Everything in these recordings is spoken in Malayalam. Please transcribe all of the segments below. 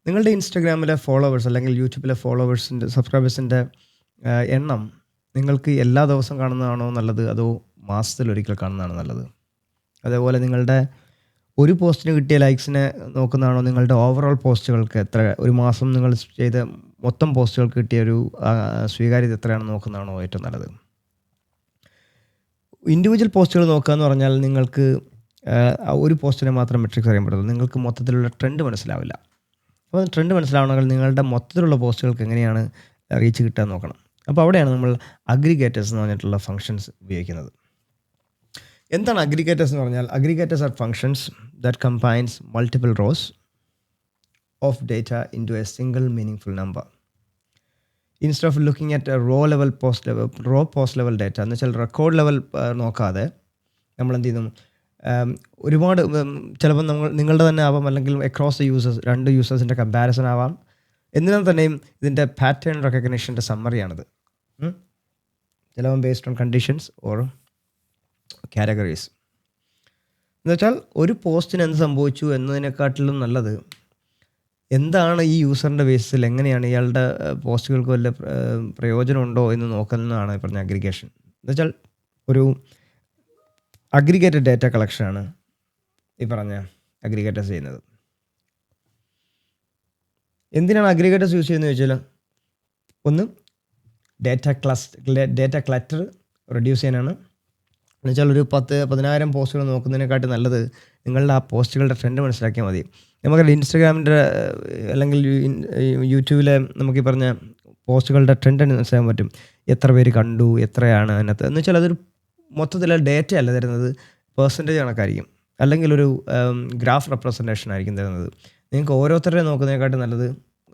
നിങ്ങളുടെ ഇൻസ്റ്റാഗ്രാമിലെ ഫോളോവേഴ്സ് അല്ലെങ്കിൽ യൂട്യൂബിലെ ഫോളോവേഴ്സിൻ്റെ സബ്സ്ക്രൈബേഴ്സിൻ്റെ എണ്ണം നിങ്ങൾക്ക് എല്ലാ ദിവസവും കാണുന്നതാണോ നല്ലത്, അതോ മാസത്തിലൊരിക്കൽ കാണുന്നതാണോ നല്ലത്? അതേപോലെ നിങ്ങളുടെ ഒരു പോസ്റ്റിന് കിട്ടിയ ലൈക്സിനെ നോക്കുന്നതാണോ, നിങ്ങളുടെ ഓവറോൾ പോസ്റ്റുകൾക്ക് എത്ര, ഒരു മാസം നിങ്ങൾ ചെയ്ത മൊത്തം പോസ്റ്റുകൾക്ക് കിട്ടിയ ഒരു സ്വീകാര്യത എത്രയാണെന്ന് നോക്കുന്നതാണോ ഏറ്റവും നല്ലത്? ഇൻഡിവിജ്വൽ പോസ്റ്റുകൾ നോക്കുക എന്ന് പറഞ്ഞാൽ നിങ്ങൾക്ക് ഒരു പോസ്റ്റിനെ മാത്രം മെട്രിക്സ് അറിയാൻ പറ്റുള്ളൂ. നിങ്ങൾക്ക് മൊത്തത്തിലുള്ള ട്രെൻഡ് മനസ്സിലാവില്ല. അപ്പോൾ ട്രെൻഡ് മനസ്സിലാവണമെങ്കിൽ നിങ്ങളുടെ മൊത്തത്തിലുള്ള പോസ്റ്റുകൾക്ക് എങ്ങനെയാണ് റീച്ച് കിട്ടാൻ നോക്കണം. അപ്പോൾ അവിടെയാണ് നമ്മൾ അഗ്രിഗേറ്റേഴ്സ് എന്ന് പറഞ്ഞിട്ടുള്ള ഫങ്ഷൻസ് ഉപയോഗിക്കുന്നത്. എന്താണ് അഗ്രിഗേറ്റേഴ്സ് എന്ന് പറഞ്ഞാൽ? Aggregators are functions that combines multiple rows of data into a single meaningful number. Instead of looking at raw post level data എന്ന് വെച്ചാൽ റെക്കോർഡ് ലെവൽ നോക്കാതെ നമ്മൾ എന്ത് ചെയ്യുന്നു, ഒരുപാട് ചിലപ്പോൾ നിങ്ങളുടെ തന്നെ ആവാം, അല്ലെങ്കിൽ അക്രോസ് ദ യൂസേഴ്സ്, രണ്ട് യൂസേഴ്സിൻ്റെ കമ്പാരിസൺ ആവാം. എന്നിരുന്നാൽ തന്നെയും ഇതിൻ്റെ പാറ്റേൺ റെക്കഗ്നിഷൻ്റെ സമ്മറിയാണിത്. ചിലപ്പോൾ based on conditions or categories. എന്നുവെച്ചാൽ ഒരു പോസ്റ്റിന് എന്ത് സംഭവിച്ചു എന്നതിനെക്കാട്ടിലും നല്ലത് എന്താണ് ഈ യൂസറിൻ്റെ ബേസിൽ, എങ്ങനെയാണ് ഇയാളുടെ പോസ്റ്റുകൾക്ക് വല്ല പ്രയോജനമുണ്ടോ എന്ന് നോക്കുന്നതാണ് പറഞ്ഞ അഗ്രിഗേഷൻ. എന്നുവെച്ചാൽ ഒരു അഗ്രിഗേറ്റഡ് ഡാറ്റ കളക്ഷനാണ് ഈ പറഞ്ഞ അഗ്രിഗേറ്റേഴ്സ് ചെയ്യുന്നത്. എന്തിനാണ് അഗ്രിഗേറ്റേഴ്സ് യൂസ് ചെയ്യുന്നത് ചോദിച്ചാൽ, ഒന്ന് ഡാറ്റ ക്ലറ്റർ റെഡ്യൂസ് ചെയ്യാനാണ്. എന്നുവെച്ചാൽ ഒരു 10,000 പോസ്റ്റുകൾ നോക്കുന്നതിനെക്കാട്ടി നല്ലത് നിങ്ങളുടെ ആ പോസ്റ്റുകളുടെ ട്രെൻഡ് മനസ്സിലാക്കിയാൽ മതി. നമുക്കറിയാം ഇൻസ്റ്റാഗ്രാമിൻ്റെ അല്ലെങ്കിൽ യൂട്യൂബിലെ നമുക്ക് ഈ പറഞ്ഞ പോസ്റ്റുകളുടെ ട്രെൻഡ് മനസ്സിലാക്കാൻ പറ്റും. എത്ര പേര് കണ്ടു, എത്രയാണ് അതിനകത്ത്. എന്ന് വെച്ചാൽ അതൊരു മൊത്തത്തിലുള്ള ഡേറ്റ അല്ല തരുന്നത്, പെർസെൻറ്റേജ് കണക്കായിരിക്കും, അല്ലെങ്കിൽ ഒരു ഗ്രാഫ് റെപ്രസെൻറ്റേഷൻ ആയിരിക്കും തരുന്നത്. നിങ്ങൾക്ക് ഓരോരുത്തരെയും നോക്കുന്നതിനെക്കാട്ടും നല്ലത്,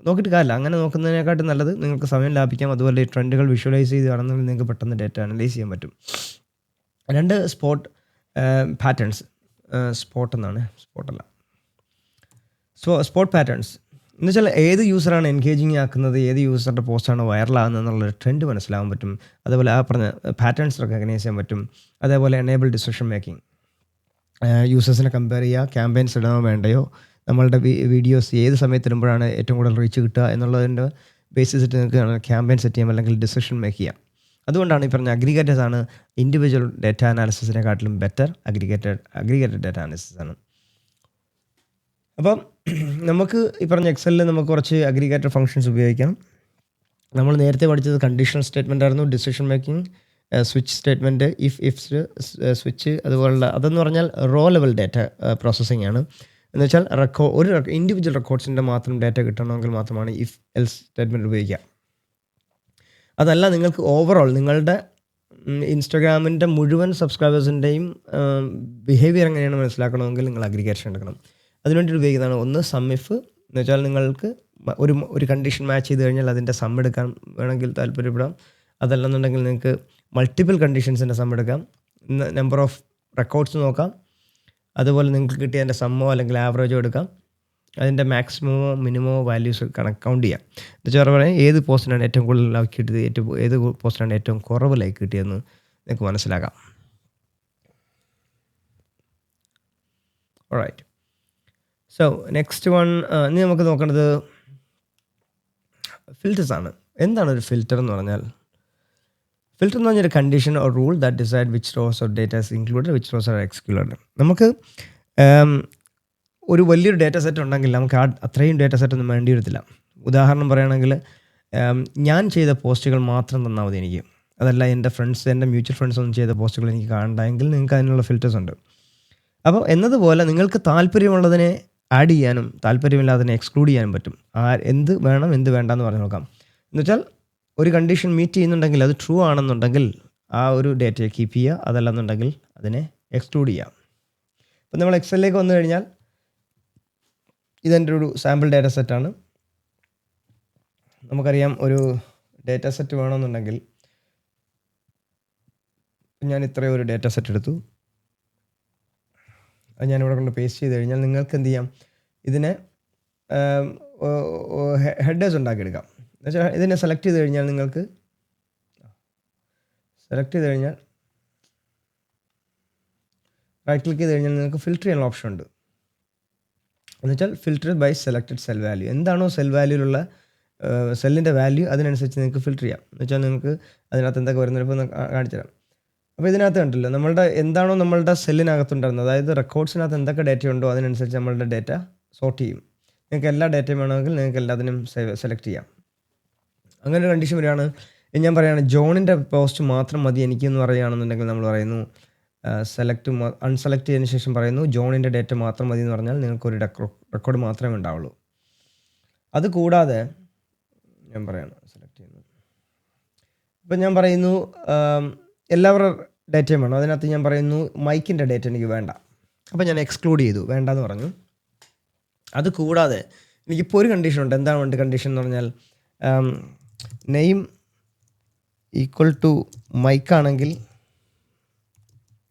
നോക്കിയിട്ട് കാര്യമില്ല, അങ്ങനെ നോക്കുന്നതിനെക്കാട്ടും നല്ലത് നിങ്ങൾക്ക് സമയം ലാഭിക്കാം. അതുപോലെ ഈ ട്രെൻഡുകൾ വിഷ്വലൈസ് ചെയ്തുകയാണെന്നുണ്ടെങ്കിൽ നിങ്ങൾക്ക് പെട്ടെന്ന് ഡേറ്റ അനലൈസ് ചെയ്യാൻ പറ്റും. രണ്ട് സ്പോട്ട് പാറ്റേൺസ്, സ്പോട്ട് പാറ്റേൺസ് എന്ന് വെച്ചാൽ ഏത് യൂസറാണ് എൻഗേജിങ് ആക്കുന്നത്, ഏത് യൂസറുടെ പോസ്റ്റാണ് വൈറലാകുന്നത് എന്നുള്ളൊരു ട്രെൻഡ് മനസ്സിലാകാൻ പറ്റും. അതേപോലെ ആ പറഞ്ഞ പാറ്റേൺസ് റെക്കഗ്നൈസ് ചെയ്യാൻ പറ്റും. അതേപോലെ എനേബിൾ ഡിസിഷൻ മേക്കിംഗ്, യൂസേഴ്സിനെ കമ്പയർ ചെയ്യുക, ക്യാമ്പയിൻസ് ഇടണോ വേണ്ടയോ, നമ്മളുടെ വീഡിയോസ് ഏത് സമയത്തിടുമ്പോഴാണ് ഏറ്റവും കൂടുതൽ റീച്ച് കിട്ടുക എന്നുള്ളതിൻ്റെ ബേസിസ് ഇട്ട് നിങ്ങൾക്ക് ക്യാമ്പയിൻ സെറ്റ് ചെയ്യാം, അല്ലെങ്കിൽ ഡിസിഷൻ മേക്ക് ചെയ്യാം. അതുകൊണ്ടാണ് ഈ പറഞ്ഞ അഗ്രിഗേറ്റേഴ്സ് ആണ് ഇൻഡിവിജ്വൽ ഡാറ്റ അനാലിസിസിനെക്കാട്ടിലും ബെറ്റർ. അഗ്രിഗേറ്റഡ് ഡാറ്റ അനാലിസിസ് ആണ്. അപ്പം നമുക്ക് ഈ പറഞ്ഞ എക്സലിൽ നമുക്ക് കുറച്ച് അഗ്രിഗേറ്റഡ് ഫങ്ഷൻസ് ഉപയോഗിക്കാം. നമ്മൾ നേരത്തെ പഠിച്ചത് കണ്ടീഷണൽ സ്റ്റേറ്റ്മെൻ്റ് ആയിരുന്നു, decision making, switch statement, if switch, അതുപോലുള്ള. അതെന്ന് പറഞ്ഞാൽ റോ ലെവൽ ഡാറ്റ പ്രോസസ്സിംഗ് ആണ്. എന്ന് വെച്ചാൽ ഒരു ഇൻഡിവിജ്വൽ റെക്കോർഡ്സിൻ്റെ മാത്രം ഡാറ്റ കിട്ടണമെങ്കിൽ മാത്രമാണ് ഇഫ് എൽസ് സ്റ്റേറ്റ്മെൻറ്റ് ഉപയോഗിക്കുക. അതല്ല, നിങ്ങൾക്ക് ഓവറോൾ നിങ്ങളുടെ ഇൻസ്റ്റാഗ്രാമിൻ്റെ മുഴുവൻ സബ്സ്ക്രൈബേഴ്സിൻ്റെയും ബിഹേവിയർ എങ്ങനെയാണ് മനസ്സിലാക്കണമെങ്കിൽ നിങ്ങൾ അഗ്രിഗേഷൻ എടുക്കണം. അതിനുവേണ്ടി ഉപയോഗിക്കുന്നതാണ് ഒന്ന് സം ഇഫ്. എന്ന് വെച്ചാൽ നിങ്ങൾക്ക് ഒരു കണ്ടീഷൻ മാച്ച് ചെയ്ത് കഴിഞ്ഞാൽ അതിൻ്റെ സം എടുക്കാൻ വേണമെങ്കിൽ താല്പര്യപ്പെടാം. അതല്ലെന്നുണ്ടെങ്കിൽ നിങ്ങൾക്ക് മൾട്ടിപ്പിൾ കണ്ടീഷൻസിൻ്റെ സം എടുക്കാം, നമ്പർ ഓഫ് റെക്കോർഡ്സ് നോക്കാം. അതുപോലെ നിങ്ങൾക്ക് കിട്ടിയ അതിൻ്റെ സമ്മോ അല്ലെങ്കിൽ ആവറേജോ എടുക്കാം. അതിൻ്റെ മാക്സിമമോ മിനിമമോ വാല്യൂസ് കൗണ്ട് ചെയ്യാം. എന്നുവെച്ചാൽ പറയാം ഏത് പോസ്റ്റിനാണ് ഏറ്റവും കൂടുതൽ ലൈക്ക് കിട്ടിയത്, ഏത് പോസ്റ്റിനാണ് ഏറ്റവും കുറവ് ലൈക്ക് കിട്ടിയതെന്ന് നിങ്ങൾക്ക് മനസ്സിലാക്കാം. ഓൾറൈറ്റ്, സോ നെക്സ്റ്റ് വൺ, ഇനി നമുക്ക് നോക്കേണ്ടത് ഫിൽറ്റേഴ്സ് ആണ്. എന്താണ് ഒരു ഫിൽറ്റർ എന്ന് പറഞ്ഞാൽ? ഫിൽറ്റർ എന്ന് പറഞ്ഞാൽ ഒരു condition or rule that decide which rows or data is included, which rows are excluded. നമുക്ക് ഒരു വലിയൊരു ഡാറ്റ സെറ്റ് ഉണ്ടെങ്കിൽ നമുക്ക് അത്രയും ഡാറ്റ സെറ്റ് ഒന്നും വേണ്ടി വരത്തില്ല. ഉദാഹരണം പറയുകയാണെങ്കിൽ, ഞാൻ ചെയ്ത പോസ്റ്റുകൾ മാത്രം തന്നാൽ മതി എനിക്ക്. അതല്ല, എൻ്റെ മ്യൂച്വൽ ഫ്രണ്ട്സ് ഒന്നും ചെയ്ത പോസ്റ്റുകൾ എനിക്ക് കാണണ്ടെങ്കിൽ നിങ്ങൾക്ക് അതിനുള്ള ഫിൽറ്റേഴ്സ് ഉണ്ട്. അപ്പോൾ എന്നതുപോലെ നിങ്ങൾക്ക് താല്പര്യമുള്ളതിനെ ആഡ് ചെയ്യാനും താല്പര്യമില്ലാത്തതിനെ എക്സ്ക്ലൂഡ് ചെയ്യാനും പറ്റും. എന്ത് വേണം എന്ത് വേണ്ട എന്ന് പറഞ്ഞു നോക്കാം. എന്നുവെച്ചാൽ ഒരു കണ്ടീഷൻ മീറ്റ് ചെയ്യുന്നുണ്ടെങ്കിൽ, അത് ട്രൂ ആണെന്നുണ്ടെങ്കിൽ ആ ഒരു ഡേറ്റയെ കീപ്പ് ചെയ്യുക, അതല്ലെന്നുണ്ടെങ്കിൽ അതിനെ എക്സ്ക്ലൂഡ് ചെയ്യാം. അപ്പോൾ നമ്മൾ എക്സലിലേക്ക് വന്നു കഴിഞ്ഞാൽ ഇതെൻ്റെ ഒരു സാമ്പിൾ ഡാറ്റ സെറ്റാണ്. നമുക്കറിയാം ഒരു ഡാറ്റ സെറ്റ് വേണമെന്നുണ്ടെങ്കിൽ ഞാൻ ഇത്രയും ഒരു ഡാറ്റ സെറ്റ് എടുത്തു. അത് ഞാനിവിടെ കൊണ്ട് പേസ്റ്റ് ചെയ്ത് കഴിഞ്ഞാൽ നിങ്ങൾക്ക് എന്ത് ചെയ്യാം, ഇതിനെ ഹെഡേഴ്സ് ഉണ്ടാക്കിയെടുക്കാം. എന്നുവെച്ചാൽ ഇതിനെ സെലക്ട് ചെയ്ത് കഴിഞ്ഞാൽ റൈറ്റ് ക്ലിക്ക് ചെയ്ത് കഴിഞ്ഞാൽ നിങ്ങൾക്ക് ഫിൽറ്റർ ചെയ്യാനുള്ള ഓപ്ഷൻ ഉണ്ട്. എന്നുവെച്ചാൽ filter by selected cell value. എന്താണോ സെൽ വാല്യൂലുള്ള സെല്ലിൻ്റെ വാല്യൂ അതിനനുസരിച്ച് നിങ്ങൾക്ക് ഫിൽറ്റർ ചെയ്യാം. എന്ന് വെച്ചാൽ നിങ്ങൾക്ക് അതിനകത്ത് എന്തൊക്കെ വരുന്നത് ഇപ്പോൾ കാണിച്ചു തരാം. അപ്പോൾ ഇതിനകത്ത് കണ്ടല്ലോ നമ്മളുടെ എന്താണോ നമ്മളുടെ സെല്ലിനകത്തുണ്ടായിരുന്നത്, അതായത് റെക്കോർഡ്സിനകത്ത് എന്തൊക്കെ ഡേറ്റ ഉണ്ടോ അതിനനുസരിച്ച് നമ്മളുടെ ഡേറ്റ സോർട്ട് ചെയ്യും. നിങ്ങൾക്ക് എല്ലാ ഡേറ്റയും വേണമെങ്കിൽ നിങ്ങൾക്ക് എല്ലാത്തിനും സെലക്ട് ചെയ്യാം. അങ്ങനെ ഒരു കണ്ടീഷൻ വരികയാണ്. ഞാൻ പറയുകയാണ് ജോണിൻ്റെ പോസ്റ്റ് മാത്രം മതി എനിക്കെന്ന് പറയുകയാണെന്നുണ്ടെങ്കിൽ നമ്മൾ പറയുന്നു സെലക്ട് അൺസെലക്ട് ചെയ്തതിന് ശേഷം പറയുന്നു ജോണിൻ്റെ ഡേറ്റ മാത്രം മതി എന്ന് പറഞ്ഞാൽ നിങ്ങൾക്കൊരു റെക്കോർഡ് മാത്രമേ ഉണ്ടാവുള്ളൂ. അത് കൂടാതെ ഞാൻ പറയാണ് സെലക്ട് ചെയ്യുന്നു. ഇപ്പം ഞാൻ പറയുന്നു എല്ലാവരുടെ ഡേറ്റയും വേണം. അതിനകത്ത് ഞാൻ പറയുന്നു മൈക്കിൻ്റെ ഡേറ്റ എനിക്ക് വേണ്ട. അപ്പോൾ ഞാൻ എക്സ്ക്ലൂഡ് ചെയ്തു, വേണ്ടെന്ന് പറഞ്ഞു. അത് കൂടാതെ എനിക്കിപ്പോൾ ഒരു കണ്ടീഷനുണ്ട്. എന്താണ് വേണ്ട കണ്ടീഷൻ എന്ന് പറഞ്ഞാൽ നെയിം ഈക്വൽ ടു മൈക്കാണെങ്കിൽ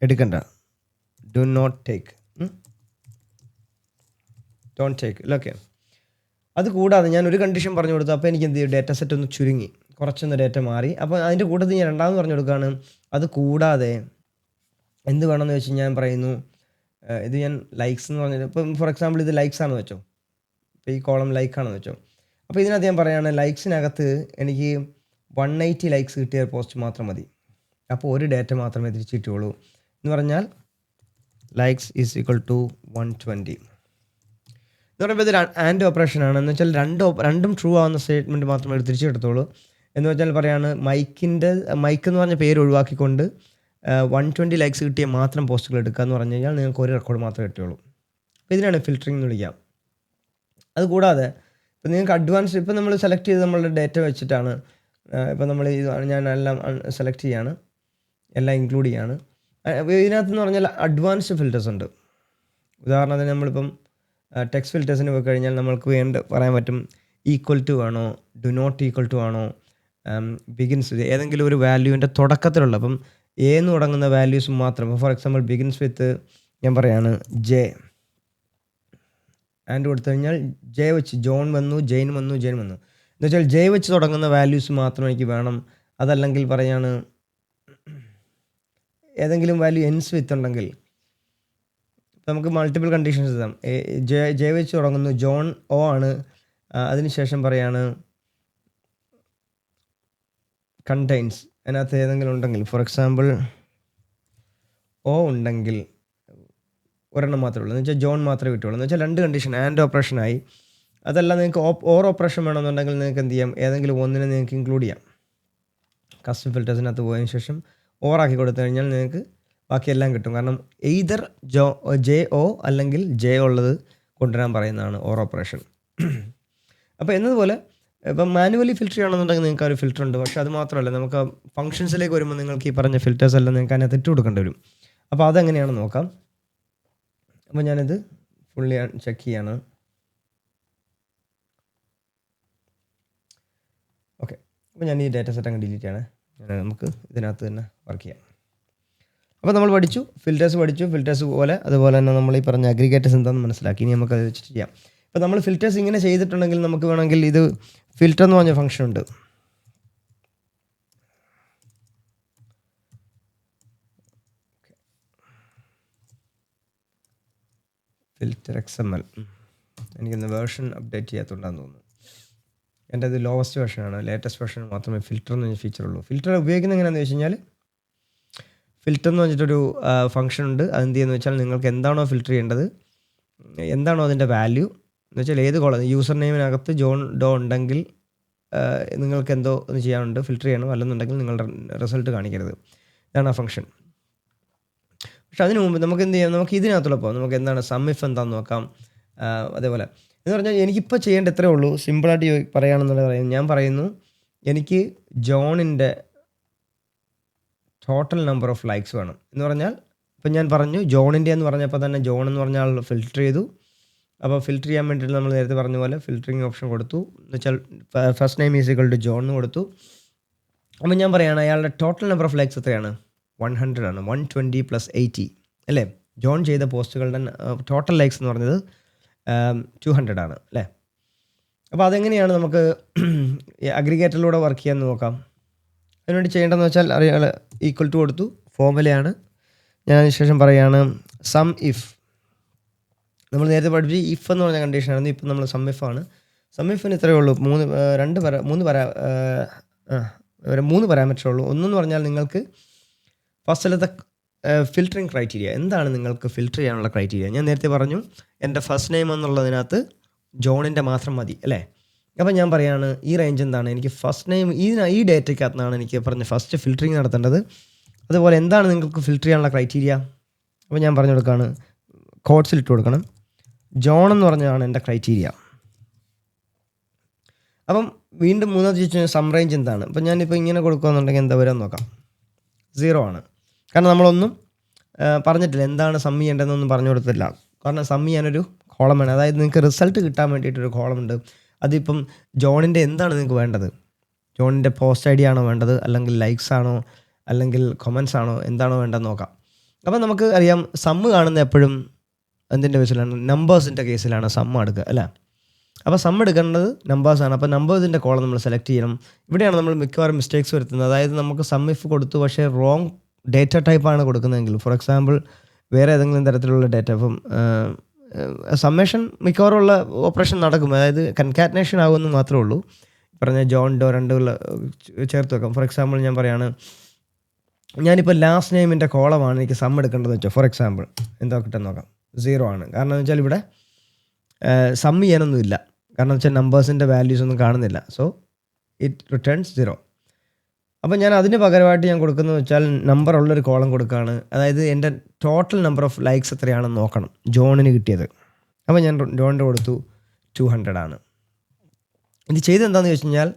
എടുക്കണ്ട, do not take, don't take. Okay. അത് കൂടാതെ ഞാൻ ഒരു കണ്ടീഷൻ പറഞ്ഞു കൊടുത്തു. അപ്പോൾ എനിക്ക് എന്ത് ചെയ്യും, ഡേറ്റ സെറ്റ് ഒന്ന് ചുരുങ്ങി, കുറച്ചൊന്ന് ഡേറ്റ മാറി. അപ്പോൾ അതിൻ്റെ കൂട്ടത്തിൽ ഞാൻ രണ്ടാമത് പറഞ്ഞു കൊടുക്കുകയാണ്. അത് കൂടാതെ എന്ത് വേണമെന്ന് വെച്ച് ഞാൻ പറയുന്നു ഇത് ഞാൻ ലൈക്സ് എന്ന് പറഞ്ഞത്, ഇപ്പം ഫോർ എക്സാമ്പിൾ ഇത് ലൈക്സ് ആണെന്ന് വെച്ചോ, ഇപ്പോൾ ഈ കോളം ലൈക്കാണെന്ന് വെച്ചോ. അപ്പോൾ ഇതിനകത്ത് ഞാൻ പറയുകയാണ് ലൈക്സിനകത്ത് എനിക്ക് 180 ലൈക്സ് കിട്ടിയ പോസ്റ്റ് മാത്രം മതി. അപ്പോൾ ഒരു ഡേറ്റ മാത്രമേ തിരിച്ച് കിട്ടുകയുള്ളൂ. എന്ന് പറഞ്ഞാൽ ലൈക്സ് ഈസ് ഈക്വൽ ടു 120 എന്ന് പറയുമ്പോൾ ഇത് ആൻഡ് ഓപ്പറേഷനാണ്. എന്ന് വെച്ചാൽ രണ്ടും ട്രൂ ആവുന്ന സ്റ്റേറ്റ്മെൻറ്റ് മാത്രമേ തിരിച്ചു കിട്ടത്തുള്ളൂ. എന്ന് വെച്ചാൽ പറയാണ് മൈക്ക് എന്ന് പറഞ്ഞ പേര് ഒഴിവാക്കിക്കൊണ്ട് 120 ലൈക്സ് കിട്ടിയ മാത്രം പോസ്റ്റുകൾ എടുക്കുക എന്ന് പറഞ്ഞു കഴിഞ്ഞാൽ നിങ്ങൾക്ക് ഒരു റെക്കോർഡ് മാത്രമേ കിട്ടുകയുള്ളൂ. അപ്പോൾ ഇതിനാണ് ഫിൽറ്ററിംഗ് എന്ന് വിളിക്കാം. അതുകൂടാതെ ഇപ്പോൾ നിങ്ങൾക്ക് അഡ്വാൻസ്, ഇപ്പോൾ നമ്മൾ സെലക്ട് ചെയ്ത് നമ്മളുടെ ഡേറ്റ വെച്ചിട്ടാണ് ഇപ്പോൾ നമ്മൾ ഞാൻ എല്ലാം സെലക്ട് ചെയ്യാണ്, എല്ലാം ഇൻക്ലൂഡ് ചെയ്യാണ്. ഇതിനകത്തെന്ന് പറഞ്ഞാൽ അഡ്വാൻസ്ഡ് ഫിൽറ്റേഴ്സ് ഉണ്ട്. ഉദാഹരണത്തിന് നമ്മളിപ്പം ടെക്സ്റ്റ് ഫിൽറ്റേഴ്സിന് പോയി കഴിഞ്ഞാൽ നമ്മൾക്ക് പറയാൻ പറ്റും ഈക്വൽ ടു ആണോ, ഡു നോട്ട് ഈക്വൽ ടു ആണോ, ബിഗിൻസ് വിത്ത് ഏതെങ്കിലും ഒരു വാല്യൂവിൻ്റെ തുടക്കത്തിലുള്ള, അപ്പം എന്ന് തുടങ്ങുന്ന വാല്യൂസ് മാത്രം. ഫോർ എക്സാമ്പിൾ ബിഗിൻസ് വിത്ത് ഞാൻ പറയാണ് ജെ ആൻഡ് കൊടുത്തു കഴിഞ്ഞാൽ ജെ വെച്ച് ജോൺ വന്നു, ജെയിൻ വന്നു, ജെയിൻ വന്നു. എന്ന് വെച്ചാൽ ജെ വെച്ച് തുടങ്ങുന്ന വാല്യൂസ് മാത്രം എനിക്ക് വേണം. അതല്ലെങ്കിൽ പറയാണ് ഏതെങ്കിലും വാല്യൂ എൻസ് വിത്ത് ഉണ്ടെങ്കിൽ നമുക്ക് മൾട്ടിപ്പിൾ കണ്ടീഷൻസ് എഴുതാം. ജെ വെച്ച് തുടങ്ങുന്നു, ജോൺ ഒ ആണ്, അതിനുശേഷം പറയാണ് കണ്ടെയ്ൻസ്, അതിനകത്ത് ഏതെങ്കിലും ഉണ്ടെങ്കിൽ ഫോർ എക്സാമ്പിൾ ഒ ഉണ്ടെങ്കിൽ ഒരെണ്ണം മാത്രമേ ഉള്ളൂ. എന്ന് വെച്ചാൽ ജോൺ മാത്രമേ കിട്ടുള്ളൂ. എന്ന് വെച്ചാൽ രണ്ട് കണ്ടീഷൻ ആൻഡ് ഓപ്പറേഷനായി. അതല്ല നിങ്ങൾക്ക് ഓർ ഓപ്പറേഷൻ വേണമെന്നുണ്ടെങ്കിൽ നിങ്ങൾക്ക് എന്ത് ചെയ്യാം, ഏതെങ്കിലും ഒന്നിനെ നിങ്ങൾക്ക് ഇൻക്ലൂഡ് ചെയ്യാം. കസ്റ്റം ഫിൽറ്റേഴ്സിനകത്ത് പോയതിന് ശേഷം ഓറാക്കി കൊടുത്തു കഴിഞ്ഞാൽ നിങ്ങൾക്ക് ബാക്കിയെല്ലാം കിട്ടും. കാരണം എയ്തർ ജെ ഒ അല്ലെങ്കിൽ ജെ ഉള്ളത് കൊണ്ടുവരാൻ പറയുന്നതാണ് ഓർ ഓപ്പറേഷൻ. അപ്പോൾ എന്നതുപോലെ ഇപ്പം മാനുവലി ഫിൽറ്റർ ചെയ്യണമെന്നുണ്ടെങ്കിൽ നിങ്ങൾക്ക് ആ ഒരു ഫിൽറ്റർ ഉണ്ട്. പക്ഷേ അത് മാത്രമല്ല, നമുക്ക് ഫംഗ്ഷൻസിലേക്ക് വരുമ്പോൾ നിങ്ങൾക്ക് ഈ പറഞ്ഞ ഫിൽറ്റേഴ്സ് എല്ലാം നിങ്ങൾക്ക് അതിനകത്ത് ഇട്ട് കൊടുക്കേണ്ടി വരും. അപ്പോൾ അതെങ്ങനെയാണെന്ന് നോക്കാം. അപ്പോൾ ഞാനിത് ഫുള്ളി ചെക്ക് ചെയ്യാണ്. ഓക്കെ. അപ്പോൾ ഞാൻ ഈ ഡാറ്റ സെറ്റ് അങ്ങ് ഡിലീറ്റ് ചെയ്യണേ. നമുക്ക് ഇതിനകത്ത് തന്നെ വർക്ക് ചെയ്യാം. അപ്പോൾ നമ്മൾ പഠിച്ചു, ഫിൽറ്റേഴ്സ് അതുപോലെ തന്നെ നമ്മൾ ഈ പറഞ്ഞ അഗ്രിഗേറ്റേഴ്സ് എന്താണെന്ന് മനസ്സിലാക്കി. ഇനി നമുക്ക് അത് വെച്ചിട്ട് ചെയ്യാം. ഇപ്പോൾ നമ്മൾ ഫിൽറ്റേഴ്സ് ഇങ്ങനെ ചെയ്തിട്ടുണ്ടെങ്കിൽ നമുക്ക് വേണമെങ്കിൽ ഇത് ഫിൽറ്റർ എന്ന് പറഞ്ഞ ഫംഗ്ഷൻ ഉണ്ട്. ഫിൽറ്റർ XML എനിക്കിന്ന് വേർഷൻ അപ്ഡേറ്റ് ചെയ്യാത്തതുകൊണ്ടാണെന്ന് തോന്നുന്നു. എൻ്റെ ഇത് ലോവസ്റ്റ് വേർഷനാണ്, ലേറ്റസ്റ്റ് വേർഷൻ മാത്രമേ ഫിൽറ്റർ എന്ന് പറഞ്ഞ ഫീച്ചറുള്ളൂ. ഫിൽറ്റർ ഉപയോഗിക്കുന്നത് എങ്ങനെയാണെന്ന് വെച്ച് കഴിഞ്ഞാൽ ഫിൽറ്റർ എന്ന് പറഞ്ഞിട്ടൊരു ഫംഗ്ഷൻ ഉണ്ട്. അതെന്ത് ചെയ്യുന്നത് വെച്ചാൽ നിങ്ങൾക്ക് എന്താണോ ഫിൽറ്റർ ചെയ്യേണ്ടത്, എന്താണോ അതിൻ്റെ വാല്യൂ എന്ന് വെച്ചാൽ ഏത് കോളം യൂസർ നെയിമിനകത്ത് ജോൺ ഡോ ഉണ്ടെങ്കിൽ നിങ്ങൾക്ക് എന്തോ ഒന്ന് ചെയ്യാനുണ്ട്, ഫിൽറ്റർ ചെയ്യണം. അല്ലെന്നുണ്ടെങ്കിൽ നിങ്ങളുടെ റിസൾട്ട് കാണിക്കരുത്. ഇതാണ് ആ ഫംഗ്ഷൻ. പക്ഷെ അതിന് മുമ്പ് നമുക്ക് എന്ത് ചെയ്യാം, നമുക്ക് ഇതിനകത്തുള്ളപ്പോൾ നമുക്ക് എന്താണ് സമ്മിഫ് എന്താണെന്ന് നോക്കാം. അതേപോലെ എന്ന് പറഞ്ഞാൽ എനിക്കിപ്പോൾ ചെയ്യേണ്ട എത്രയേ ഉള്ളൂ, സിമ്പിളായിട്ട് പറയുകയാണെന്നുള്ളത് പറയാം. ഞാൻ പറയുന്നു എനിക്ക് ജോണിൻ്റെ ടോട്ടൽ നമ്പർ ഓഫ് ലൈക്സ് വേണം എന്ന് പറഞ്ഞാൽ, ഇപ്പം ഞാൻ പറഞ്ഞു ജോണിൻ്റെ എന്ന് പറഞ്ഞപ്പോൾ തന്നെ ജോൺ എന്ന് പറഞ്ഞ ആൾ ഫിൽറ്റർ ചെയ്തു. അപ്പോൾ ഫിൽറ്റർ ചെയ്യാൻ വേണ്ടിയിട്ട് നമ്മൾ നേരത്തെ പറഞ്ഞ പോലെ ഫിൽറ്ററിങ് ഓപ്ഷൻ കൊടുത്തു. എന്ന് വെച്ചാൽ first name is equal to John എന്ന് കൊടുത്തു. അപ്പോൾ ഞാൻ പറയുകയാണ് അയാളുടെ ടോട്ടൽ നമ്പർ ഓഫ് ലൈക്സ് എത്രയാണ്, 100 ആണ്. 120 + 80 അല്ലേ. ജോൺ ചെയ്ത പോസ്റ്റുകളുടെ ടോട്ടൽ ലൈക്സ് എന്ന് പറഞ്ഞത് 200 ആണ് അല്ലേ. അപ്പോൾ അതെങ്ങനെയാണ് നമുക്ക് അഗ്രിഗേറ്ററിലൂടെ വർക്ക് ചെയ്യാൻ നോക്കാം. അതിനുവേണ്ടി ചെയ്യേണ്ടതെന്ന് വെച്ചാൽ അറിയാം, ഈക്വൽ ടു കൊടുത്തു, ഫോർമുലയാണ്. ഞാൻ അതിന് ശേഷം പറയുകയാണ് സം ഇഫ് നമ്മൾ നേരത്തെ പഠിപ്പിച്ച് ഇഫ് എന്ന് പറഞ്ഞ കണ്ടീഷനായിരുന്നു. ഇപ്പം നമ്മൾ സം ഇഫാണ്. സം ഇഫിന് ഇത്രയേ ഉള്ളൂ, മൂന്ന് പാരാമീറ്ററേ ഉള്ളൂ. ഒന്നെന്ന് പറഞ്ഞാൽ നിങ്ങൾക്ക് ഫസ്റ്റിലത്തെ ഫിൽറ്ററിങ് ക്രൈറ്റീരിയ എന്താണ്, നിങ്ങൾക്ക് ഫിൽറ്റർ ചെയ്യാനുള്ള ക്രൈറ്റീരിയ. ഞാൻ നേരത്തെ പറഞ്ഞു എൻ്റെ ഫസ്റ്റ് നെയിം എന്നുള്ളതിനകത്ത് ജോണിൻ്റെ മാത്രം മതി അല്ലേ. അപ്പോൾ ഞാൻ പറയുകയാണ് ഈ റേഞ്ച് എന്താണ്, എനിക്ക് ഫസ്റ്റ് നെയിം ഈ ഡേറ്റയ്ക്കകത്താണ് എനിക്ക് പറഞ്ഞ ഫസ്റ്റ് ഫിൽറ്ററിങ് നടത്തേണ്ടത്. അതുപോലെ എന്താണ് നിങ്ങൾക്ക് ഫിൽറ്റർ ചെയ്യാനുള്ള ക്രൈറ്റീരിയ. അപ്പോൾ ഞാൻ പറഞ്ഞു കൊടുക്കുകയാണ്, കോഡ്സിൽ ഇട്ട് കൊടുക്കണം, ജോൺ എന്ന് പറഞ്ഞതാണ് എൻ്റെ ക്രൈറ്റീരിയ. അപ്പം വീണ്ടും മൂന്നാമത്തെ ചോദിച്ചാൽ സം റേഞ്ച് എന്താണ്. അപ്പം ഞാനിപ്പോൾ ഇങ്ങനെ കൊടുക്കുകയെന്നുണ്ടെങ്കിൽ എന്താ വരാൻ നോക്കാം, 0 ആണ്. കാരണം നമ്മളൊന്നും പറഞ്ഞിട്ടില്ല, എന്താണ് സം ചെയ്യേണ്ടതെന്നൊന്നും പറഞ്ഞു കൊടുത്തില്ല. കാരണം സം ചെയ്യാനൊരു കോളം വേണം. അതായത് നിങ്ങൾക്ക് റിസൾട്ട് കിട്ടാൻ വേണ്ടിയിട്ടൊരു കോളമുണ്ട്. അതിപ്പം ജോണിൻ്റെ എന്താണ് നിങ്ങൾക്ക് വേണ്ടത്, ജോണിൻ്റെ പോസ്റ്റ് ഐ ഡി ആണോ വേണ്ടത്, അല്ലെങ്കിൽ ലൈക്സ് ആണോ, അല്ലെങ്കിൽ കൊമൻസ് ആണോ, എന്താണോ വേണ്ടതെന്ന് നോക്കാം. അപ്പം നമുക്ക് അറിയാം സമ്മ് കാണുന്ന എപ്പോഴും എന്തിൻ്റെ കേസിലാണ്, നമ്പേഴ്സിൻ്റെ കേസിലാണ് സമ്മ് എടുക്കുക അല്ലേ. അപ്പോൾ സം എടുക്കേണ്ടത് നമ്പേഴ്സാണ്. അപ്പോൾ നമ്പേഴ്സിൻ്റെ കോളം നമ്മൾ സെലക്ട് ചെയ്യണം. ഇവിടെയാണ് നമ്മൾ മിക്കവാറും മിസ്റ്റേക്സ് വരുത്തുന്നത്. അതായത് നമുക്ക് സം ഇഫ് കൊടുത്തു, പക്ഷേ റോങ് ഡേറ്റ ടൈപ്പാണ് കൊടുക്കുന്നതെങ്കിൽ, ഫോർ എക്സാമ്പിൾ വേറെ ഏതെങ്കിലും തരത്തിലുള്ള ഡേറ്റ, ഇപ്പം സമ്മേഷൻ മിക്കവാറും ഉള്ള ഓപ്പറേഷൻ നടക്കും, അതായത് കൺകാറ്റനേഷൻ ആകുമെന്ന് മാത്രമേ ഉള്ളൂ. പറഞ്ഞ ജോൺ ഡോ രണ്ടുള്ള ചേർത്ത് വെക്കാം. ഫോർ എക്സാമ്പിൾ ഞാൻ പറയുകയാണ്, ഞാനിപ്പോൾ ലാസ്റ്റ് നെയിമിൻ്റെ കോളമാണ് എനിക്ക് സം എടുക്കേണ്ടത് വെച്ചോ. ഫോർ എക്സാമ്പിൾ എന്താ കിട്ടുമെന്ന് നോക്കാം, 0 ആണ്. കാരണം എന്ന് വെച്ചാൽ ഇവിടെ സം ചെയ്യാനൊന്നുമില്ല, കാരണം വെച്ചാൽ നമ്പേഴ്സിൻ്റെ വാല്യൂസ് ഒന്നും കാണുന്നില്ല. So it returns 0. അപ്പോൾ ഞാൻ അതിന് പകരമായിട്ട് ഞാൻ കൊടുക്കുന്നത് വെച്ചാൽ നമ്പർ ഉള്ളൊരു കോളം കൊടുക്കുകയാണ്. അതായത് എൻ്റെ ടോട്ടൽ നമ്പർ ഓഫ് ലൈക്സ് എത്രയാണെന്ന് നോക്കണം ജോണിന് കിട്ടിയത്. അപ്പോൾ ഞാൻ ജോണിൻ്റെ കൊടുത്തു 200 ആണ്. ഇത് ചെയ്തെന്താണെന്ന് ചോദിച്ചു കഴിഞ്ഞാൽ,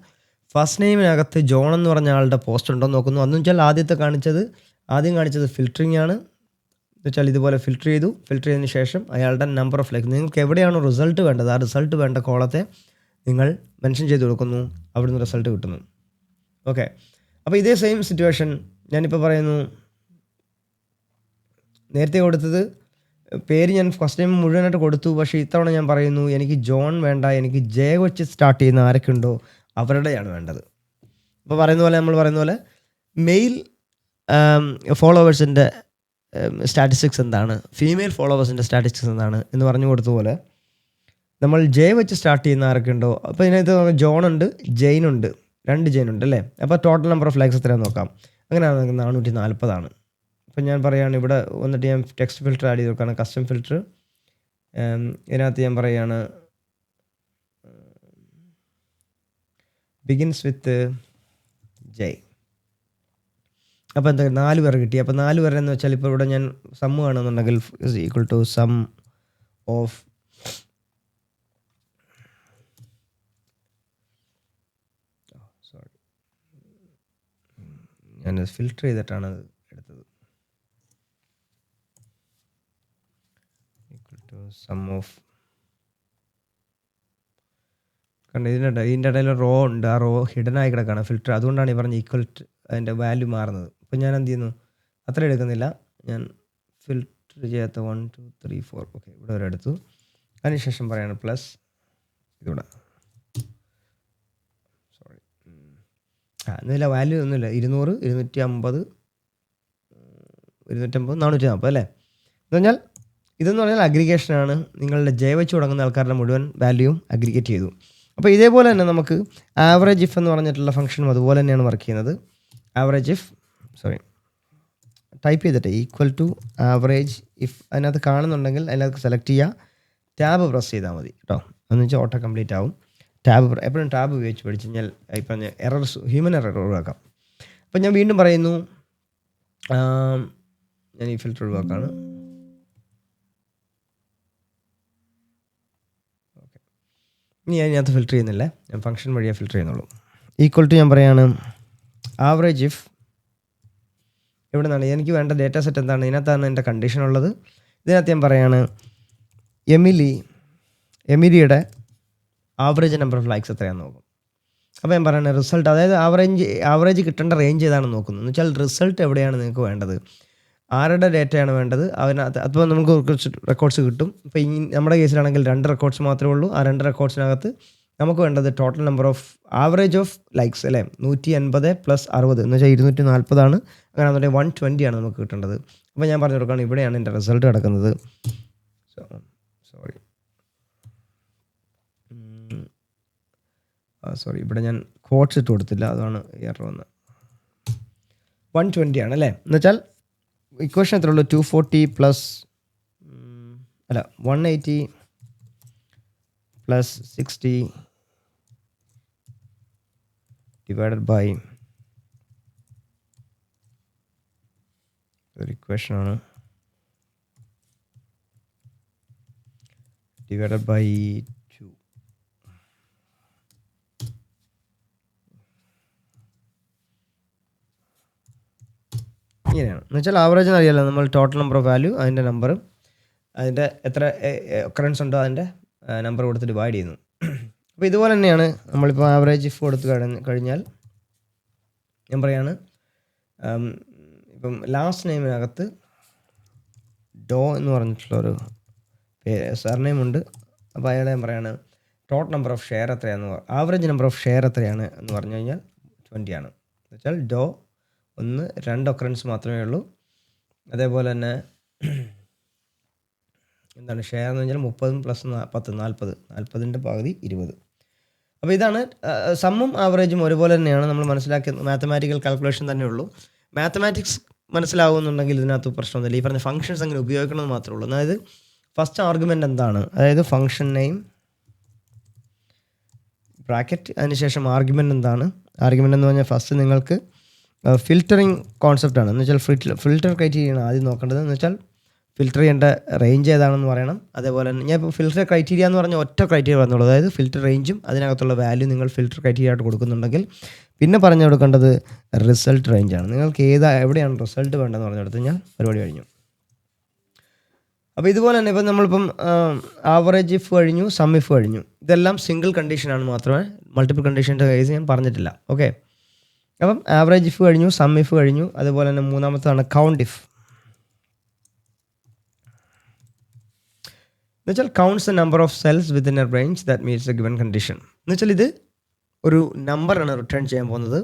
ഫസ്റ്റ് നെയിമിനകത്ത് ജോൺ എന്ന് പറഞ്ഞ ആളുടെ പോസ്റ്റ് ഉണ്ടോ എന്ന് നോക്കുന്നു. അതെന്ന് വെച്ചാൽ ആദ്യം കാണിച്ചത് ഫിൽറ്ററിങ് ആണ്. എന്ന് വെച്ചാൽ ഇതുപോലെ ഫിൽറ്റർ ചെയ്തതിന് ശേഷം അയാളുടെ നമ്പർ ഓഫ് ലൈക്സ്, നിങ്ങൾക്ക് എവിടെയാണോ റിസൾട്ട് വേണ്ടത് ആ റിസൾട്ട് വേണ്ട കോളത്തെ നിങ്ങൾ മെൻഷൻ ചെയ്ത് കൊടുക്കുന്നു, അവിടുന്ന് റിസൾട്ട് കിട്ടുന്നു. ഓക്കെ. അപ്പോൾ ഇതേ സെയിം സിറ്റുവേഷൻ ഞാനിപ്പോൾ പറയുന്നു, നേരത്തെ കൊടുത്തത് പേര് ഞാൻ ഫസ്റ്റ് ടൈം മുഴുവനായിട്ട് കൊടുത്തു, പക്ഷേ ഇത്തവണ ഞാൻ പറയുന്നു എനിക്ക് ജോൺ വേണ്ട, എനിക്ക് ജെ വെച്ച് സ്റ്റാർട്ട് ചെയ്യുന്ന ആരൊക്കെ ഉണ്ടോ അവരുടെയാണ് വേണ്ടത്. അപ്പോൾ നമ്മൾ പറയുന്ന പോലെ മെയിൽ ഫോളോവേഴ്സിൻ്റെ സ്റ്റാറ്റിസ്റ്റിക്സ് എന്താണ്, ഫീമെയിൽ ഫോളോവേഴ്സിൻ്റെ സ്റ്റാറ്റിസ്റ്റിക്സ് എന്താണ് എന്ന് പറഞ്ഞു കൊടുത്ത പോലെ നമ്മൾ ജെ വെച്ച് സ്റ്റാർട്ട് ചെയ്യുന്ന ആരൊക്കെ ഉണ്ടോ. അപ്പോൾ ഇതിനകത്ത് ജോൺ ഉണ്ട്, ജെയിൻ ഉണ്ട്, 2 ജെയിൻ ഉണ്ട് അല്ലേ. അപ്പോൾ ടോട്ടൽ നമ്പർ ഓഫ് ലൈക്സ് എത്രയാണെന്ന് നോക്കാം. അങ്ങനെയാണ് 440 അപ്പോൾ ഞാൻ പറയുകയാണ്, ഇവിടെ വന്നിട്ട് ഞാൻ ടെക്സ്റ്റ് ഫിൽറ്റർ ആഡ് ചെയ്ത് കൊടുക്കുകയാണ്, കസ്റ്റം ഫിൽറ്റർ. ഇതിനകത്ത് ഞാൻ പറയുകയാണ് ബിഗിൻസ് വിത്ത് ജെ. അപ്പോൾ എന്താ 4 പേർ കിട്ടി. അപ്പോൾ 4 പേർ എന്ന് വെച്ചാൽ ഇപ്പോൾ ഇവിടെ ഞാൻ സം കാണുന്നുണ്ടെങ്കിൽ is equal to sum of ഞാൻ ഫിൽറ്റർ ചെയ്തിട്ടാണ് അത് എടുത്തത്. ഈക്വൽ ടു സം ഓഫ്, കാരണം ഇതിൻ്റെ ഇടയിൽ റോ ഉണ്ട്, ആ റോ ഹിഡൻ ആയി കിടക്കുകയാണ് ഫിൽറ്റർ. അതുകൊണ്ടാണ് ഈ പറഞ്ഞ ഈക്വൽ ടു അതിൻ്റെ വാല്യൂ മാറുന്നത്. അപ്പോൾ ഞാൻ എന്ത് ചെയ്യുന്നു, അത്ര എടുക്കുന്നില്ല, ഞാൻ ഫിൽറ്റർ ചെയ്യാത്ത 1 2 3 4 ഓക്കെ ഇവിടെ വരെ എടുത്തു. അതിനുശേഷം പറയാണ് പ്ലസ് ഇതിവിടെ, സോറി ഒന്നുമില്ല, വാല്യൂ ഒന്നുമില്ല, 200 250 250 440 അല്ലേ. ഇതെന്ന് പറഞ്ഞാൽ അഗ്രിഗേഷനാണ്. നിങ്ങളുടെ ജെ വെച്ച് തുടങ്ങുന്ന ആൾക്കാരുടെ മുഴുവൻ വാല്യൂയും അഗ്രിഗേറ്റ് ചെയ്തു. അപ്പോൾ ഇതേപോലെ തന്നെ നമുക്ക് ആവറേജ് ഇഫ് എന്ന് പറഞ്ഞിട്ടുള്ള ഫംഗ്ഷനും അതുപോലെ തന്നെയാണ് വർക്ക് ചെയ്യുന്നത്. ആവറേജ് ഇഫ് ടൈപ്പ് ചെയ്തിട്ട് ഈക്വൽ ടു ആവറേജ് ഇഫ് അതിനകത്ത് കാണുന്നുണ്ടെങ്കിൽ അതിനകത്ത് സെലക്ട് ചെയ്യുക, ടാബ് പ്രസ് ചെയ്താൽ മതി കേട്ടോ. എന്ന് വെച്ചാൽ ഓട്ടോ കംപ്ലീറ്റ് ആവും. എപ്പോഴും ടാബ് ഉപയോഗിച്ച് പഠിച്ചു കഴിഞ്ഞാൽ ഈ പറഞ്ഞ ഹ്യൂമൻ എറർ ഒഴിവാക്കാം. അപ്പം ഞാൻ വീണ്ടും പറയുന്നു, ഞാൻ ഈ ഫിൽറ്റർ ഒഴിവാക്കാണ്. ഓക്കെ, ഇനി ഞാൻ ഇതിനകത്ത് ഫിൽറ്റർ ചെയ്യുന്നില്ല, ഞാൻ ഫംഗ്ഷൻ വഴിയേ ഫിൽറ്റർ ചെയ്യുന്നുള്ളൂ. ഈക്വൽ ടു ഞാൻ പറയാണ് ആവറേജ് ഇഫ്, ഇവിടെ നിന്നാണ് എനിക്ക് വേണ്ട ഡേറ്റ സെറ്റ് എന്താണ്, ഇതിനകത്താണ് എൻ്റെ കണ്ടീഷൻ ഉള്ളത്. ഇതിനകത്ത് ഞാൻ പറയാണ് എമിലിയുടെ ആവറേജ് നമ്പർ ഓഫ് ലൈക്സ് എത്രയാണെന്ന് നോക്കും. അപ്പോൾ ഞാൻ പറയുന്നത് റിസൾട്ട്, അതായത് ആവറേജ് കിട്ടേണ്ട റേഞ്ച് ഏതാണെന്ന് നോക്കുന്നു. എന്ന് വെച്ചാൽ റിസൾട്ട് എവിടെയാണ് നിങ്ങൾക്ക് വേണ്ടത്, ആരുടെ ഡേറ്റയാണ് വേണ്ടത് അതിനകത്ത്. അപ്പോൾ നമുക്ക് കുറച്ച് റെക്കോർഡ്സ് കിട്ടും. ഇപ്പോൾ ഈ നമ്മുടെ കേസിലാണെങ്കിൽ 2 റെക്കോർഡ്സ് മാത്രമേ ഉള്ളൂ. ആ 2 റെക്കോർഡ്സിനകത്ത് നമുക്ക് വേണ്ടത് total number of average of likes അല്ലേ, 180 + 60 എന്ന് വെച്ചാൽ 240 അങ്ങനെ ആണെന്നുണ്ടെങ്കിൽ 120 നമുക്ക് കിട്ടേണ്ടത്. അപ്പോൾ ഞാൻ പറഞ്ഞു കൊടുക്കുകയാണ് ഇവിടെയാണ് എൻ്റെ റിസൾട്ട് കിടക്കുന്നത്. സോറി സോറി ഇവിടെ ഞാൻ കോട്ട്സ് ഇട്ട് കൊടുത്തില്ല, അതാണ് എറർ വന്നത്. 120 ആണ് അല്ലേ? എന്നുവെച്ചാൽ ഇക്വേഷൻ എത്ര ഉള്ളൂ? 240 പ്ലസ് 180 പ്ലസ് 60 ഡിവൈഡഡ് ബൈ ഒരു ഇക്വേഷനാണ്, ഡിവൈഡഡ് ബൈ 2. ഇങ്ങനെയാണ്. എന്നുവെച്ചാൽ ആവറേജ് അറിയാമല്ലോ, നമ്മൾ ടോട്ടൽ നമ്പർ ഓഫ് വാല്യൂ, അതിൻ്റെ നമ്പർ, അതിൻ്റെ എത്ര ഒക്കറൻസ് ഉണ്ടോ അതിൻ്റെ നമ്പർ കൊടുത്ത് ഡിവൈഡ് ചെയ്യുന്നു. അപ്പോൾ ഇതുപോലെ തന്നെയാണ് നമ്മളിപ്പോൾ ആവറേജ് ഇഫ് കൊടുത്ത് കഴിഞ്ഞാൽ ഞാൻ പറയാണ്, ഇപ്പം ലാസ്റ്റ് നെയിമിനകത്ത് ഡോ എന്ന് പറഞ്ഞിട്ടുള്ളൊരു സർനെയിം ഉണ്ട്. അപ്പോൾ അയാളെ ഞാൻ പറയാണ് ടോട്ടൽ നമ്പർ ഓഫ് ഷെയർ എത്രയാണെന്ന്, ആവറേജ് നമ്പർ ഓഫ് ഷെയർ എത്രയാണ് എന്ന് പറഞ്ഞു കഴിഞ്ഞാൽ 20 ആണ്. എന്ന് വെച്ചാൽ ഡോ 2 ഒക്കറൻസ് മാത്രമേ ഉള്ളൂ. അതേപോലെ തന്നെ എന്താണ് ഷെയർ എന്ന് പറഞ്ഞാൽ 30 പ്ലസ് 10 40, 40ൻ്റെ പകുതി 20. അപ്പോൾ ഇതാണ് സമ്മും ആവറേജും ഒരുപോലെ തന്നെയാണ് നമ്മൾ മനസ്സിലാക്കിയത്. മാത്തമാറ്റിക്കൽ കാൽക്കുലേഷൻ തന്നെ ഉള്ളൂ. മാത്തമാറ്റിക്സ് മനസ്സിലാവുന്നുണ്ടെങ്കിൽ ഇതിനകത്ത് പ്രശ്നമൊന്നുമില്ല. ഈ പറഞ്ഞ ഫംഗ്ഷൻസ് അങ്ങനെ ഉപയോഗിക്കണമെന്ന് മാത്രമേ ഉള്ളൂ. അതായത് ഫസ്റ്റ് ആർഗ്യുമെൻ്റ് എന്താണ്, അതായത് ഫംഗ്ഷൻ നെയിം ബ്രാക്കറ്റ്, അതിനുശേഷം ആർഗ്യുമെൻ്റ് എന്താണ്. ആർഗ്യുമെൻ്റ് എന്ന് പറഞ്ഞാൽ ഫസ്റ്റ് നിങ്ങൾക്ക് ഫിൽറ്ററിങ് കോൺസെപ്റ്റാണ്. എന്ന് വെച്ചാൽ ഫിൽറ്റർ ക്രൈറ്റീരിയയാണ് ആദ്യം നോക്കേണ്ടത്. എന്ന് വെച്ചാൽ ഫിൽറ്റർ ചെയ്യേണ്ട റേഞ്ച് ഏതാണെന്ന് പറയണം. അതേപോലെ തന്നെ ഞാൻ ഇപ്പോൾ ഫിൽറ്റർ ക്രൈറ്റീരിയ എന്ന് പറഞ്ഞാൽ ഒറ്റ ക്രൈറ്റീരിയ പറഞ്ഞുള്ളൂ, അതായത് ഫിൽറ്റർ റേഞ്ചും അതിനകത്തുള്ള വാല്യൂ നിങ്ങൾ ഫിൽറ്റർ ക്രൈറ്റീരിയ ആയിട്ട് കൊടുക്കുന്നുണ്ടെങ്കിൽ പിന്നെ പറഞ്ഞു കൊടുക്കേണ്ടത് റിസൾട്ട് റേഞ്ചാണ്. നിങ്ങൾക്ക് എവിടെയാണ് റിസൾട്ട് വേണ്ടതെന്ന് പറഞ്ഞു കൊടുത്തു കഴിഞ്ഞാൽ പരിപാടി കഴിഞ്ഞു. അപ്പോൾ ഇതുപോലെ തന്നെ ഇപ്പം നമ്മളിപ്പം ആവറേജ് ഇഫ് കഴിഞ്ഞു, സം ഇഫ് കഴിഞ്ഞു, ഇതെല്ലാം സിംഗിൾ കണ്ടീഷനാണ് മാത്രമേ, മൾട്ടിപ്പിൾ കണ്ടീഷൻ്റെ കേസ് ഞാൻ പറഞ്ഞിട്ടില്ല. ഓക്കെ, അപ്പം ആവറേജ് ഇഫ് കഴിഞ്ഞു, സം ഇഫ് കഴിഞ്ഞു, അതുപോലെ തന്നെ മൂന്നാമത്താണ് കൗണ്ട് ഇഫ്. എന്നുവെച്ചാൽ counts the number of cells within A range that meats A given condition. എന്നുവെച്ചാൽ ഇത് ഒരു നമ്പറാണ് റിട്ടേൺ ചെയ്യാൻ പോകുന്നത്.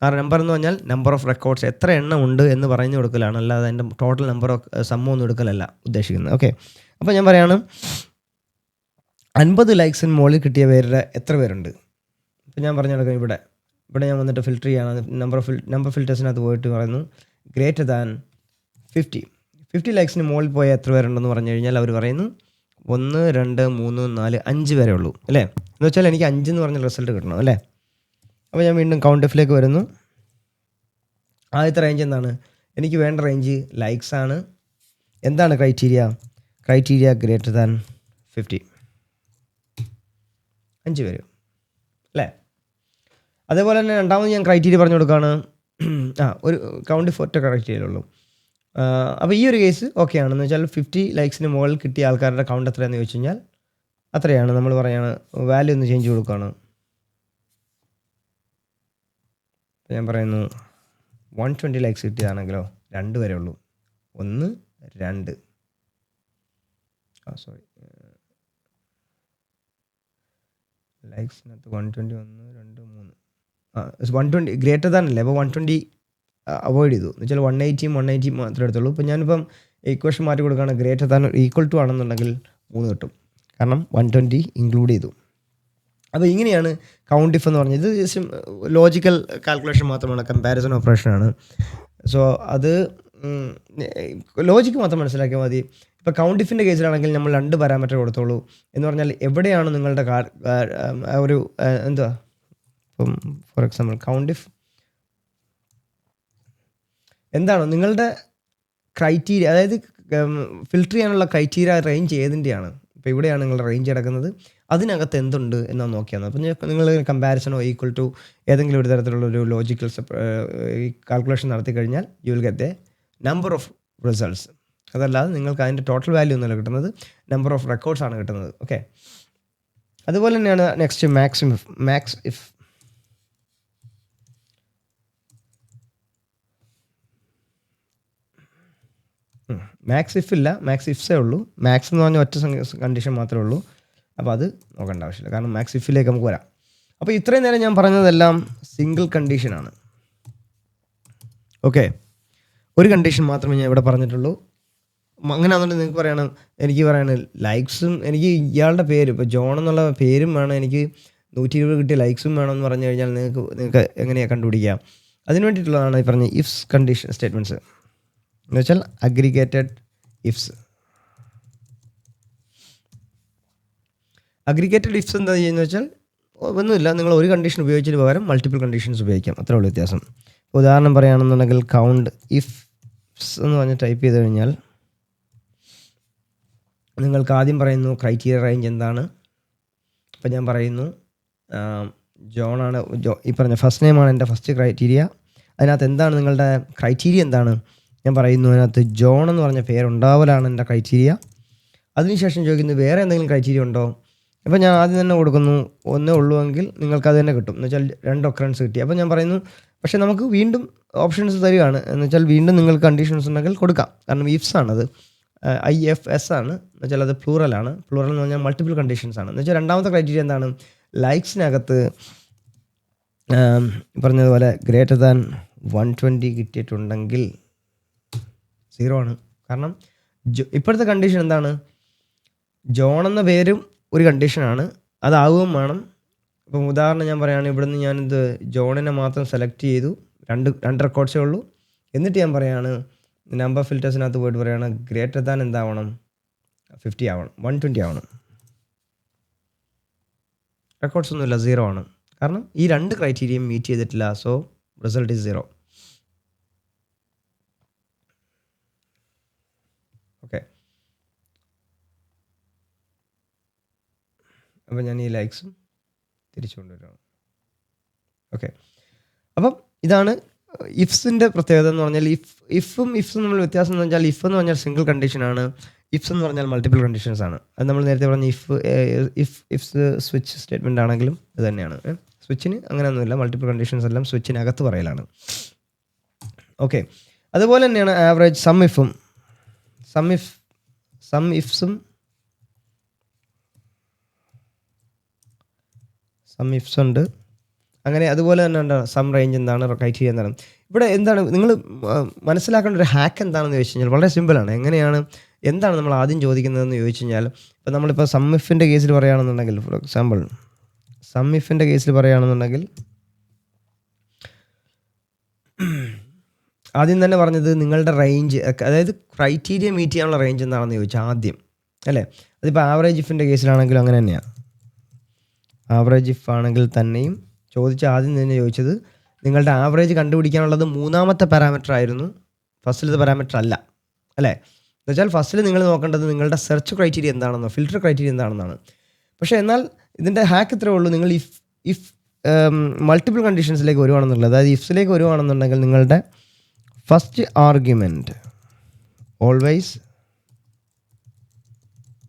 ആ നമ്പർ എന്ന് പറഞ്ഞാൽ നമ്പർ ഓഫ് റെക്കോർഡ്സ്, എത്ര എണ്ണം ഉണ്ട് എന്ന് പറഞ്ഞു കൊടുക്കലാണ്, അല്ലാതെ അതിൻ്റെ ടോട്ടൽ നമ്പർ ഓഫ് സമ്മൊന്നും എടുക്കലല്ല ഉദ്ദേശിക്കുന്നത്. ഓക്കെ, അപ്പോൾ ഞാൻ പറയാണ് 50 ലൈക്സിന് മുകളിൽ കിട്ടിയ പേരുടെ എത്ര പേരുണ്ട്. ഇപ്പോൾ ഞാൻ പറഞ്ഞു കൊടുക്കാം, ഇവിടെ ഞാൻ വന്നിട്ട് ഫിൽറ്റർ ചെയ്യാണ്, നമ്പർ ഫിൽറ്റേഴ്സിനകത്ത് പോയിട്ട് പറയുന്നു ഗ്രേറ്റർ ദാൻ 50 ലൈക്സിന് മുകളിൽ പോയ എത്ര പേരുണ്ടെന്ന് പറഞ്ഞു കഴിഞ്ഞാൽ അവർ പറയുന്നു 1 2 3 4 5 വരെ ഉള്ളൂ അല്ലേ. എന്ന് വെച്ചാൽ എനിക്ക് 5 എന്ന് പറഞ്ഞ റിസൾട്ട് കിട്ടണം അല്ലേ. അപ്പോൾ ഞാൻ വീണ്ടും കൗണ്ട് ഇഫിലേക്ക് വരുന്നു. ആദ്യത്തെ റേഞ്ച് എന്താണ്, എനിക്ക് വേണ്ട റേഞ്ച് ലൈക്സ് ആണ്. എന്താണ് ക്രൈറ്റീരിയ ഗ്രേറ്റർ ദാൻ 50, 5 വരും അല്ലേ. അതേപോലെ തന്നെ രണ്ടാമത് ഞാൻ ക്രൈറ്റീരിയ പറഞ്ഞു കൊടുക്കുകയാണ്, ഒരു കൗണ്ട് ഇഫ് ഒറ്റ ക്രൈറ്റീരിയയുള്ളൂ. അപ്പോൾ ഈ ഒരു കേസ് ഓക്കെ ആണെന്ന് വെച്ചാൽ 50 ലൈക്സിന് മുകളിൽ കിട്ടിയ ആൾക്കാരുടെ കൗണ്ട് എത്രയാണെന്ന് ചോദിച്ചു കഴിഞ്ഞാൽ അത്രയാണ്. നമ്മൾ പറയാണ് വാല്യൂ ഒന്ന് ചേഞ്ച് കൊടുക്കുകയാണ്. ഞാൻ പറയുന്നു 120 ലൈക്സ് കിട്ടിയതാണെങ്കിലോ 2 വരെ ഉള്ളൂ, 1 2 സോറി ലൈക്സിനകത്ത് 120 1 2 3 120 ഗ്രേറ്റർ ദാൻ അല്ലേ. അപ്പോൾ 120 അവോയ്ഡ് ചെയ്തു. എന്ന് വെച്ചാൽ 180 മാത്രമേ എടുത്തുള്ളൂ. ഇപ്പോൾ ഞാനിപ്പം ഇക്വേഷൻ മാറ്റി കൊടുക്കുകയാണ്, ഗ്രേറ്റർ ദാൻ ഈക്വൽ ടു ആണെന്നുണ്ടെങ്കിൽ 3 കിട്ടും, കാരണം 120 ഇൻക്ലൂഡ് ചെയ്തു. അപ്പോൾ ഇങ്ങനെയാണ് കൗണ്ട് ഇഫ് എന്ന് പറഞ്ഞത്. ഇത് ജസ്റ്റ് ലോജിക്കൽ കാൽക്കുലേഷൻ മാത്രമാണ്, കമ്പാരിസൺ ഓപ്പറേഷനാണ്. സോ അത് ലോജിക്ക് മാത്രം മനസ്സിലാക്കിയാൽ മതി. ഇപ്പോൾ കൗണ്ട് ഇഫിൻ്റെ കേസിലാണെങ്കിൽ നമ്മൾ 2 പാരാമീറ്റർ കൊടുത്തോളൂ. എന്ന് പറഞ്ഞാൽ എവിടെയാണ് നിങ്ങളുടെ ഒരു എന്തുവാ, ഇപ്പം ഫോർ എക്സാമ്പിൾ കൗണ്ട് ഇഫ് എന്താണ് നിങ്ങളുടെ ക്രൈറ്റീരിയ, അതായത് ഫിൽറ്റർ ചെയ്യാനുള്ള ക്രൈറ്റീരിയ റേഞ്ച് ഏതിൻ്റെയാണ്. ഇപ്പോൾ ഇവിടെയാണ് നിങ്ങളുടെ റേഞ്ച് കിടക്കുന്നത്, അതിനകത്ത് എന്തുണ്ട് എന്നാണ് നോക്കിയാണ്. അപ്പം നിങ്ങൾ കമ്പാരിസണോ ഈക്വൽ ടു ഏതെങ്കിലും ഒരു തരത്തിലുള്ളൊരു ലോജിക്കൽ കാൽക്കുലേഷൻ നടത്തി കഴിഞ്ഞാൽ you will get A number of results. അതല്ലാതെ നിങ്ങൾക്ക് അതിൻ്റെ ടോട്ടൽ വാല്യൂ ഒന്നുമല്ല കിട്ടുന്നത്, നമ്പർ ഓഫ് റെക്കോർഡ്സ് ആണ് കിട്ടുന്നത്. ഓക്കെ, അതുപോലെ തന്നെയാണ് next max if. Max if ഇല്ല, മാക്സ് ഇഫ്സേ ഉള്ളൂ. മാക്സ് എന്ന് പറഞ്ഞാൽ ഒറ്റ കണ്ടീഷൻ മാത്രമേ ഉള്ളൂ. അപ്പോൾ അത് നോക്കേണ്ട ആവശ്യമില്ല, കാരണം മാക്സ് ഇഫിലേക്ക് നമുക്ക് വരാം. അപ്പോൾ ഇത്രയും നേരം ഞാൻ പറഞ്ഞതെല്ലാം സിംഗിൾ കണ്ടീഷനാണ്. ഓക്കെ, ഒരു കണ്ടീഷൻ മാത്രമേ ഞാൻ ഇവിടെ പറഞ്ഞിട്ടുള്ളൂ. അങ്ങനെയാണെന്നുണ്ടെങ്കിൽ നിങ്ങൾക്ക് പറയണം, എനിക്ക് പറയണം ലൈക്സും എനിക്ക് ഇയാളുടെ പേര് ഇപ്പോൾ ജോൺ എന്നുള്ള പേരും വേണം, എനിക്ക് 120 കിട്ടിയ ലൈക്സും വേണമെന്ന് പറഞ്ഞു കഴിഞ്ഞാൽ നിങ്ങൾക്ക് എങ്ങനെയാണ് കണ്ടുപിടിക്കാം? അതിന് വേണ്ടിയിട്ടുള്ളതാണ് ഈ പറഞ്ഞ ഇഫ്സ് കണ്ടീഷൻ സ്റ്റേറ്റ്മെൻറ്റ്സ് എന്ന് വെച്ചാൽ അഗ്രിഗേറ്റഡ് ഇഫ്സ്. അഗ്രിഗേറ്റഡ് ഇഫ്സ് എന്താ ചെയ്യുന്നത് വെച്ചാൽ ഒന്നുമില്ല, നിങ്ങൾ ഒരു കണ്ടീഷൻ ഉപയോഗിച്ചതിന് പകരം മൾട്ടിപ്പിൾ കണ്ടീഷൻസ് ഉപയോഗിക്കാം, അത്രേ ഉള്ളൂ വ്യത്യാസം. ഉദാഹരണം പറയുകയാണെന്നുണ്ടെങ്കിൽ കൗണ്ട് ഇഫ്സ് എന്ന് പറഞ്ഞ് ടൈപ്പ് ചെയ്ത് കഴിഞ്ഞാൽ നിങ്ങൾക്ക് ആദ്യം പറയുന്നു ക്രൈറ്റീരിയ റേഞ്ച് എന്താണ്. അപ്പോൾ ഞാൻ പറയുന്നു ജോണാണ്, ഈ പറഞ്ഞ ഫസ്റ്റ് നെയിമാണ് എൻ്റെ ഫസ്റ്റ് ക്രൈറ്റീരിയ. അതിനകത്ത് എന്താണ് നിങ്ങളുടെ ക്രൈറ്റീരിയ എന്താണ്? ഞാൻ പറയുന്നു അതിനകത്ത് ജോൺ എന്ന് പറഞ്ഞ പേരുണ്ടാവലാണ് എൻ്റെ ക്രൈറ്റീരിയ. അതിനുശേഷം ചോദിക്കുന്നു വേറെ എന്തെങ്കിലും ക്രൈറ്റീരിയ ഉണ്ടോ? അപ്പോൾ ഞാൻ ആദ്യം തന്നെ കൊടുക്കുന്നു ഒന്നേ ഉള്ളൂ എങ്കിൽ നിങ്ങൾക്ക് അത് തന്നെ കിട്ടും, എന്ന് വെച്ചാൽ 2 ഒക്കറൻസ് കിട്ടി. അപ്പോൾ ഞാൻ പറയുന്നു പക്ഷേ നമുക്ക് വീണ്ടും ഓപ്ഷൻസ് തരികയാണ്, എന്ന് വെച്ചാൽ വീണ്ടും നിങ്ങൾക്ക് കണ്ടീഷൻസ് ഉണ്ടെങ്കിൽ കൊടുക്കാം. കാരണം ഇഫ്സ് ആണത്, IFS ആണ്, എന്ന് വെച്ചാൽ അത് പ്ലൂറലാണ്. പ്ലൂറൽ എന്ന് പറഞ്ഞാൽ മൾട്ടിപ്പിൾ കണ്ടീഷൻസ് ആണ്. എന്ന് വെച്ചാൽ രണ്ടാമത്തെ ക്രൈറ്റീരിയ എന്താണ്? ലൈക്സിനകത്ത് പറഞ്ഞതുപോലെ ഗ്രേറ്റർ ദാൻ 120 കിട്ടിയിട്ടുണ്ടെങ്കിൽ 0 ആണ്. കാരണം ഇപ്പോഴത്തെ കണ്ടീഷൻ എന്താണ്? ജോൺ എന്ന പേരും ഒരു കണ്ടീഷനാണ്, അതാവുകയും വേണം. ഇപ്പം ഉദാഹരണം ഞാൻ പറയുകയാണെങ്കിൽ ഇവിടുന്ന് ഞാനിത് ജോണിനെ മാത്രം സെലക്ട് ചെയ്തു, രണ്ട് റെക്കോർഡ്സേ ഉള്ളൂ. എന്നിട്ട് ഞാൻ പറയുകയാണ് നമ്പർ ഫിൽറ്റേഴ്സിനകത്ത് പോയിട്ട് പറയുകയാണ് ഗ്രേറ്റർ ദാൻ എന്താവണം? 50 ആവണം, 120 ആവണം. റെക്കോർഡ്സ് ഒന്നുമില്ല, 0 ആണ്. കാരണം ഈ 2 ക്രൈറ്റീരിയയും മീറ്റ് ചെയ്തിട്ടില്ല. So result is 0. ഓക്കെ, അപ്പോൾ ഞാൻ ഈ ലൈക്സും തിരിച്ചു കൊണ്ടുവരികയാണ്. ഓക്കെ, അപ്പം ഇതാണ് ഇഫ്സിൻ്റെ പ്രത്യേകത എന്ന് പറഞ്ഞാൽ ഇഫും തമ്മിൽ വ്യത്യാസം എന്ന് വെച്ചാൽ ഇഫ് എന്ന് പറഞ്ഞാൽ സിംഗിൾ കണ്ടീഷനാണ്, ഇഫ്സ് എന്ന് പറഞ്ഞാൽ മൾട്ടിപ്പിൾ കണ്ടീഷൻസ് ആണ്. അത് നമ്മൾ നേരത്തെ പറഞ്ഞ ഇഫ്സ് സ്വിച്ച് സ്റ്റേറ്റ്മെൻ്റ് ആണെങ്കിലും ഇത് തന്നെയാണ്. സ്വിച്ചിന് അങ്ങനെയൊന്നുമില്ല, മൾട്ടിപ്പിൾ കണ്ടീഷൻസ് എല്ലാം സ്വിച്ചിനകത്ത് പറയലാണ്. ഓക്കെ, അതുപോലെ തന്നെയാണ് ആവറേജ് സം ഇഫ്സ് ഉണ്ട്. അങ്ങനെ അതുപോലെ തന്നെ ഉണ്ട് സം റേഞ്ച് എന്താണ്, ക്രൈറ്റീരിയ എന്താണ്. ഇവിടെ എന്താണ് നിങ്ങൾ മനസ്സിലാക്കേണ്ട ഒരു ഹാക്ക് എന്താണെന്ന് ചോദിച്ചു കഴിഞ്ഞാൽ വളരെ സിമ്പിളാണ്. എന്താണ് നമ്മൾ ആദ്യം ചോദിക്കുന്നതെന്ന് ചോദിച്ചു കഴിഞ്ഞാൽ, ഇപ്പോൾ നമ്മളിപ്പോൾ സം ഇഫിൻ്റെ കേസിൽ പറയുകയാണെന്നുണ്ടെങ്കിൽ, ഫോർ എക്സാമ്പിൾ സം ഇഫിൻ്റെ കേസിൽ പറയുകയാണെന്നുണ്ടെങ്കിൽ ആദ്യം തന്നെ പറഞ്ഞത് നിങ്ങളുടെ റേഞ്ച്, അതായത് ക്രൈറ്റീരിയ മീറ്റ് ചെയ്യാനുള്ള റേഞ്ച് എന്താണെന്ന് ചോദിച്ചാൽ ആദ്യം, അല്ലേ? അതിപ്പോൾ ആവറേജ് ഇഫിൻ്റെ കേസിലാണെങ്കിലും അങ്ങനെ തന്നെയാണ്. ആവറേജ് ഇഫ് ആണെങ്കിൽ തന്നെയും ആദ്യം തന്നെ ചോദിച്ചത് നിങ്ങളുടെ ആവറേജ് കണ്ടുപിടിക്കാനുള്ളത് 3ാമത്തെ പാരാമീറ്റർ ആയിരുന്നു, ഫസ്റ്റിലത്തെ പാരാമീറ്റർ അല്ല, അല്ലേ? എന്നുവെച്ചാൽ ഫസ്റ്റിൽ നിങ്ങൾ നോക്കേണ്ടത് നിങ്ങളുടെ സെർച്ച് ക്രൈറ്റീരിയ എന്താണെന്നോ ഫിൽറ്റർ ക്രൈറ്റീരിയ എന്താണെന്നാണ്. പക്ഷേ എന്നാൽ ഇതിൻ്റെ ഹാക്ക് ഇത്രേ ഉള്ളൂ, നിങ്ങൾ ഇഫ് മൾട്ടിപ്പിൾ കണ്ടീഷൻസിലേക്ക് വരുവാണെന്നുള്ളത്, അതായത് ഇഫ്സിലേക്ക് വരുവാണെന്നുണ്ടെങ്കിൽ നിങ്ങളുടെ first argument always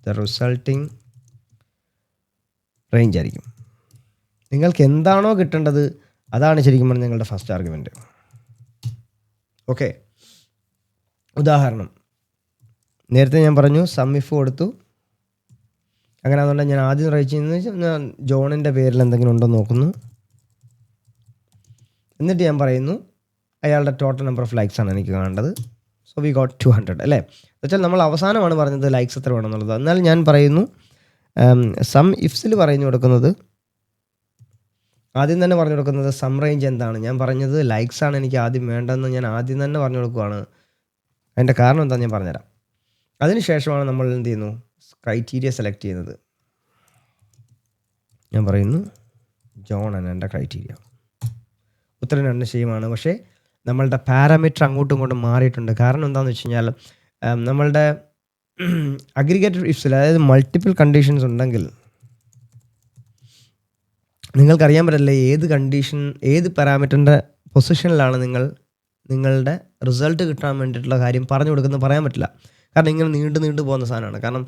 the resulting range ആയിരിക്കും. നിങ്ങൾക്ക് എന്താണോ കിട്ടേണ്ടത് അതാണ് ശരിക്കും പറഞ്ഞാൽ നിങ്ങളുടെ ഫസ്റ്റ് ആർഗ്യുമെൻറ്റ്. ഓക്കെ, ഉദാഹരണം നേരത്തെ ഞാൻ പറഞ്ഞു സം ഇഫ് കൊടുത്തു. അങ്ങനെ അതുകൊണ്ട് ഞാൻ ആദ്യം ട്രൈ ചെയ്യുന്നത് ഞാൻ ജോണിൻ്റെ പേരിൽ എന്തെങ്കിലും ഉണ്ടോ നോക്കുന്നു. എന്നിട്ട് ഞാൻ പറയുന്നു അയാളുടെ ടോട്ടൽ നമ്പർ ഓഫ് ലൈക്സ് ആണ് എനിക്ക് കാണേണ്ടത്. സോ വി ഗോട്ട് 200, അല്ലേ? എന്നുവെച്ചാൽ നമ്മൾ അവസാനമാണ് പറഞ്ഞത് ലൈക്സ് എത്ര വേണമെന്നുള്ളത്. എന്നാൽ ഞാൻ പറയുന്നു സം ഇഫ്സിൽ പറഞ്ഞു കൊടുക്കുന്നത്, ആദ്യം തന്നെ പറഞ്ഞു കൊടുക്കുന്നത് സം റേഞ്ച് എന്താണ്. ഞാൻ പറഞ്ഞത് ലൈക്സ് ആണ് എനിക്ക് ആദ്യം വേണ്ടതെന്ന് ഞാൻ ആദ്യം തന്നെ പറഞ്ഞു കൊടുക്കുകയാണ്. അതിൻ്റെ കാരണം എന്താണെന്ന് ഞാൻ പറഞ്ഞുതരാം. അതിനുശേഷമാണ് നമ്മൾ എന്ത് ചെയ്യുന്നു, ക്രൈറ്റീരിയ സെലക്ട് ചെയ്യുന്നത്. ഞാൻ പറയുന്നു ജോൺ ആണ് എൻ്റെ ക്രൈറ്റീരിയ. ഉത്തരം 2 സെയിമാണ്. പക്ഷേ നമ്മളുടെ പാരാമീറ്റർ അങ്ങോട്ടും ഇങ്ങോട്ടും മാറിയിട്ടുണ്ട്. കാരണം എന്താണെന്ന് വെച്ച് കഴിഞ്ഞാൽ നമ്മളുടെ അഗ്രിഗേറ്റഡ് ഇഫ്സിൽ, അതായത് മൾട്ടിപ്പിൾ കണ്ടീഷൻസ് ഉണ്ടെങ്കിൽ നിങ്ങൾക്കറിയാൻ പറ്റില്ല ഏത് പാരാമീറ്ററിൻ്റെ പൊസിഷനിലാണ് നിങ്ങളുടെ റിസൾട്ട് കിട്ടാൻ വേണ്ടിയിട്ടുള്ള കാര്യം പറഞ്ഞു കൊടുക്കുന്നത് പറയാൻ പറ്റില്ല. കാരണം ഇങ്ങനെ നീണ്ടു പോകുന്ന സാധനമാണ്. കാരണം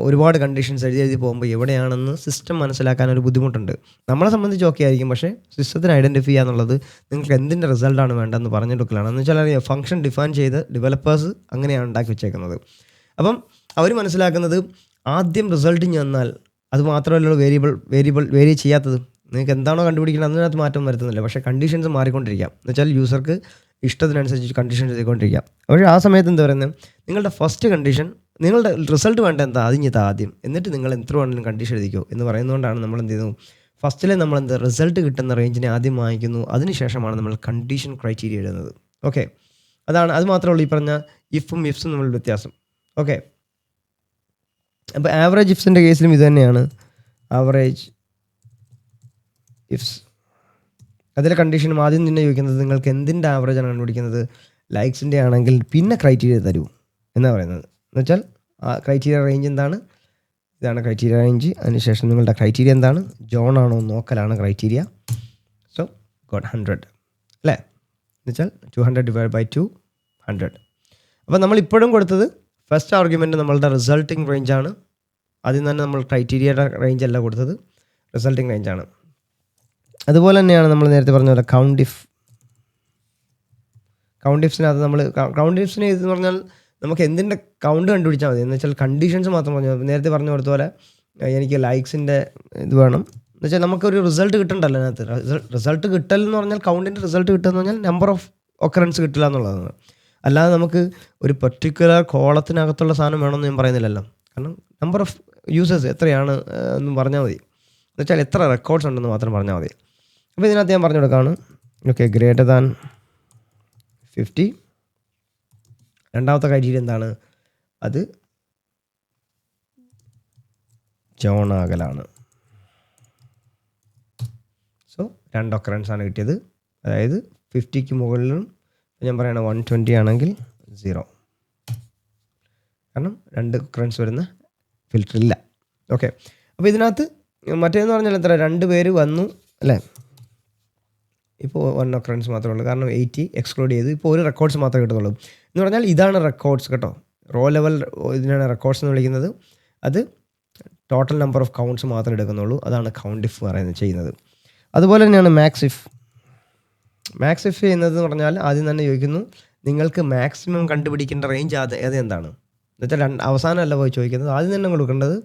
ഒരുപാട് കണ്ടീഷൻസ് എഴുതി പോകുമ്പോൾ എവിടെയാണെന്ന് സിസ്റ്റം മനസ്സിലാക്കാൻ ഒരു ബുദ്ധിമുട്ടുണ്ട്. നമ്മളെ സംബന്ധിച്ച് ഓക്കെ ആയിരിക്കും, പക്ഷേ സിസ്റ്റത്തിന് ഐഡൻറ്റിഫൈ ചെയ്യുക എന്നുള്ളത് നിങ്ങൾക്ക് എന്തിൻ്റെ റിസൾട്ടാണ് വേണ്ടതെന്ന് പറഞ്ഞു കൊടുക്കലാണ്. എന്ന് വെച്ചാൽ ഫംഗ്ഷൻ ഡിഫൈൻ ചെയ്ത് ഡെവലപ്പേഴ്സ് അങ്ങനെയാണ് ഉണ്ടാക്കി വെച്ചേക്കുന്നത്. അപ്പം അവർ മനസ്സിലാക്കുന്നത് ആദ്യം റിസൾട്ട് ചെന്നാൽ അത് മാത്രമല്ല വേരി ചെയ്യാത്തത്. നിങ്ങൾക്ക് എന്താണോ കണ്ടുപിടിക്കുന്നത് അതിനകത്ത് മാറ്റം വരുത്തുന്നില്ല, പക്ഷേ കണ്ടീഷൻസ് മാറിക്കൊണ്ടിരിക്കാം. എന്ന് വെച്ചാൽ യൂസർക്ക് ഇഷ്ടത്തിനനുസരിച്ച് കണ്ടീഷൻ ചെയ്തുകൊണ്ടിരിക്കാം. പക്ഷേ ആ സമയത്ത് എന്താ പറയുന്നത്, നിങ്ങളുടെ ഫസ്റ്റ് കണ്ടീഷൻ, നിങ്ങളുടെ റിസൾട്ട് വേണ്ട എന്താ അതിഞ്ഞത് ആദ്യം, എന്നിട്ട് നിങ്ങൾ എത്ര വേണമെങ്കിലും കണ്ടീഷൻ എഴുതിക്കോ എന്ന് പറയുന്നതുകൊണ്ടാണ് നമ്മൾ എന്ത് ചെയ്യുന്നു, ഫസ്റ്റിലെ നമ്മൾ എന്ത് റിസൾട്ട് കിട്ടുന്ന റേഞ്ചിനെ ആദ്യം വാങ്ങിക്കുന്നു, അതിനുശേഷമാണ് നമ്മൾ കണ്ടീഷൻ ക്രൈറ്റീരിയ എഴുതുന്നത്. ഓക്കെ, അത് മാത്രമേ ഉള്ളൂ ഈ പറഞ്ഞ ഇഫും ഇഫ്സും തമ്മിൽ വ്യത്യാസം. ഓക്കെ, അപ്പോൾ ആവറേജ് ഇഫ്സിൻ്റെ കേസിലും ഇത് തന്നെയാണ്. ആവറേജ് ഇഫ്സ് അതിലെ കണ്ടീഷനും ആദ്യം തന്നെ ചോദിക്കുന്നത് നിങ്ങൾക്ക് എന്തിൻ്റെ ആവറേജാണ് കണ്ടുപിടിക്കുന്നത്, ലൈക്സിൻ്റെ ആണെങ്കിൽ പിന്നെ ക്രൈറ്റീരിയ തരൂ എന്നാണ് പറയുന്നത്. എന്നുവെച്ചാൽ ആ ക്രൈറ്റീരിയ റേഞ്ച് എന്താണ്, ഇതാണ് ക്രൈറ്റീരിയ റേഞ്ച്. അതിനുശേഷം നിങ്ങളുടെ ക്രൈറ്റീരിയ എന്താണ്, ജോൺ ആണോ നോക്കലാണ് ക്രൈറ്റീരിയ. സോ ഗോട്ട് 100 അല്ലേ, എന്നുവെച്ചാൽ 200 ഡിവൈഡ് ബൈ 200. അപ്പോൾ നമ്മളിപ്പോഴും കൊടുത്തത് ഫസ്റ്റ് ആർഗ്യുമെൻറ്റ് നമ്മളുടെ റിസൾട്ടിങ് റേഞ്ചാണ്. ആദ്യം തന്നെ നമ്മൾ ക്രൈറ്റീരിയയുടെ റേഞ്ച് അല്ല കൊടുത്തത്, റിസൾട്ടിങ് റേഞ്ചാണ്. അതുപോലെ തന്നെയാണ് നമ്മൾ നേരത്തെ പറഞ്ഞ പോലെ കൗണ്ട് ഇഫ്സിനകത്ത് നമ്മൾ കൗണ്ട് ഇഫ്സിന് എന്ന് പറഞ്ഞാൽ നമുക്ക് എന്തിൻ്റെ കൗണ്ട് കണ്ടുപിടിച്ചാൽ മതി. എന്ന് വെച്ചാൽ കണ്ടീഷൻസ് മാത്രം പറഞ്ഞു. നേരത്തെ പറഞ്ഞു കൊടുത്ത പോലെ എനിക്ക് ലൈക്സിൻ്റെ ഇത് വേണം എന്ന് വെച്ചാൽ നമുക്കൊരു റിസൾട്ട് കിട്ടണ്ടല്ലോ അതിനകത്ത്. റിസൾട്ട് കിട്ടൽ എന്ന് പറഞ്ഞാൽ കൗണ്ടിൻ്റെ റിസൾട്ട് കിട്ടുക എന്ന് പറഞ്ഞാൽ നമ്പർ ഓഫ് ഒക്കറൻസ് കിട്ടില്ല എന്നുള്ളതാണ്. അല്ലാതെ നമുക്ക് ഒരു പെർട്ടിക്കുലർ കോളത്തിനകത്തുള്ള സാധനം വേണമെന്ന് ഞാൻ പറയുന്നില്ലല്ലോ. കാരണം നമ്പർ ഓഫ് യൂസേഴ്സ് എത്രയാണ് എന്ന് പറഞ്ഞാൽ മതി. എന്ന് വെച്ചാൽ എത്ര റെക്കോർഡ്സ് ഉണ്ടെന്ന് മാത്രം പറഞ്ഞാൽ മതി. അപ്പോൾ ഇതിനകത്ത് ഞാൻ പറഞ്ഞു കൊടുക്കുകയാണ്, ഓക്കെ, ഗ്രേറ്റർ ദാൻ 50. രണ്ടാമത്തെ ക്രൈറ്റീരിയ എന്താണ്, അത് ജോണാകലാണ്. സോ 2 ഒക്കറൻസാണ് കിട്ടിയത്. അതായത് 50ക്ക് മുകളിലും ഞാൻ പറയണ 120 ആണെങ്കിൽ 0, കാരണം 2 ഒക്കറൻസ് വരുന്ന ഫിൽറ്റർ ഇല്ല. ഓക്കെ, അപ്പോൾ ഇതിനകത്ത് മറ്റേന്ന് പറഞ്ഞാൽ എത്ര, 2 പേര് വന്നു അല്ലേ, ഇപ്പോൾ 1 ഒക്കറൻസ് മാത്രമേ ഉള്ളൂ, കാരണം 80 എക്സ്ക്ലൂഡ് ചെയ്തു. ഇപ്പോൾ ഒരു റെക്കോർഡ്സ് മാത്രമേ കിട്ടുന്നുള്ളൂ എന്ന് പറഞ്ഞാൽ ഇതാണ് റെക്കോർഡ്സ് കേട്ടോ. റോ ലെവൽ ഇതിനാണ് റെക്കോർഡ്സ് എന്ന് വിളിക്കുന്നത്. അത് ടോട്ടൽ നമ്പർ ഓഫ് കൗണ്ട്സ് മാത്രമേ എടുക്കുന്നുള്ളൂ. അതാണ് കൗണ്ട് ഇഫ് ചെയ്യുന്നത്. അതുപോലെ തന്നെയാണ് മാക്സ് ഇഫ് ചെയ്യുന്നത് എന്ന് പറഞ്ഞാൽ ആദ്യം തന്നെ ചോദിക്കുന്നു നിങ്ങൾക്ക് മാക്സിമം കണ്ടുപിടിക്കേണ്ട റേഞ്ച് എന്താണ് എന്ന് വെച്ചാൽ അവസാനമല്ല പോയി ചോദിക്കുന്നത്, ആദ്യം തന്നെ കൊടുക്കേണ്ടത്.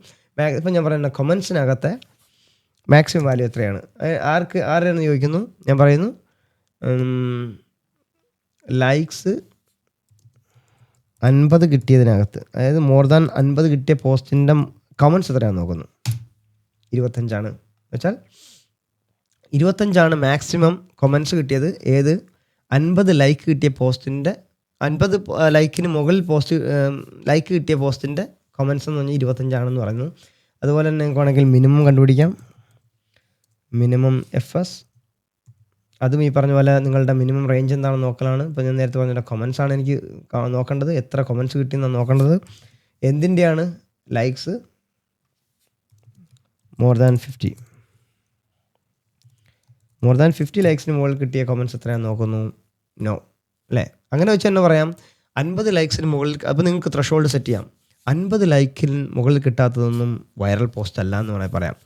ഇപ്പം ഞാൻ പറയുന്ന കൊമൻസിനകത്തെ മാക്സിമം വാല്യൂ എത്രയാണ്, ആരെന്ന് ചോദിക്കുന്നു. ഞാൻ പറയുന്നു ലൈക്സ് 50 കിട്ടിയതിനകത്ത്, അതായത് മോർ ദാൻ 50 കിട്ടിയ പോസ്റ്റിൻ്റെ കമൻസ് എത്രയാണെന്ന് നോക്കുന്നു. 25 വെച്ചാൽ 25 മാക്സിമം കൊമൻസ് കിട്ടിയത്. ഏത് 50 ലൈക്ക് കിട്ടിയ പോസ്റ്റിൻ്റെ 50 ലൈക്കിന് മുകളിൽ ലൈക്ക് കിട്ടിയ പോസ്റ്റിൻ്റെ കൊമൻസ് എന്ന് പറഞ്ഞാൽ 25 പറയുന്നു. അതുപോലെ തന്നെ നിങ്ങൾക്ക് വേണമെങ്കിൽ മിനിമം കണ്ടുപിടിക്കാം. മിനിമം FS, അതും ഈ പറഞ്ഞ പോലെ നിങ്ങളുടെ മിനിമം റേഞ്ച് എന്താണെന്ന് നോക്കലാണ്. ഇപ്പോൾ ഞാൻ നേരത്തെ പറഞ്ഞ കൊമൻസ് ആണ് എനിക്ക് നോക്കേണ്ടത്, എത്ര കൊമൻസ് കിട്ടിയെന്നാണ് നോക്കേണ്ടത്. എന്തിൻ്റെയാണ് ലൈക്സ് മോർ ദാൻ 50 ലൈക്സിന് മുകളിൽ കിട്ടിയ കൊമൻസ് എത്രയാണെന്ന് നോക്കുന്നു. നോ അല്ലേ, അങ്ങനെ വെച്ച് തന്നെ പറയാം 50 ലൈക്സിന് മുകളിൽ. അപ്പോൾ നിങ്ങൾക്ക് ത്രഷോൾഡ് സെറ്റ് ചെയ്യാം. 50 ലൈക്കിന് മുകളിൽ കിട്ടാത്തതൊന്നും വൈറൽ പോസ്റ്റ് അല്ല എന്ന് വേണമെങ്കിൽ പറയാം.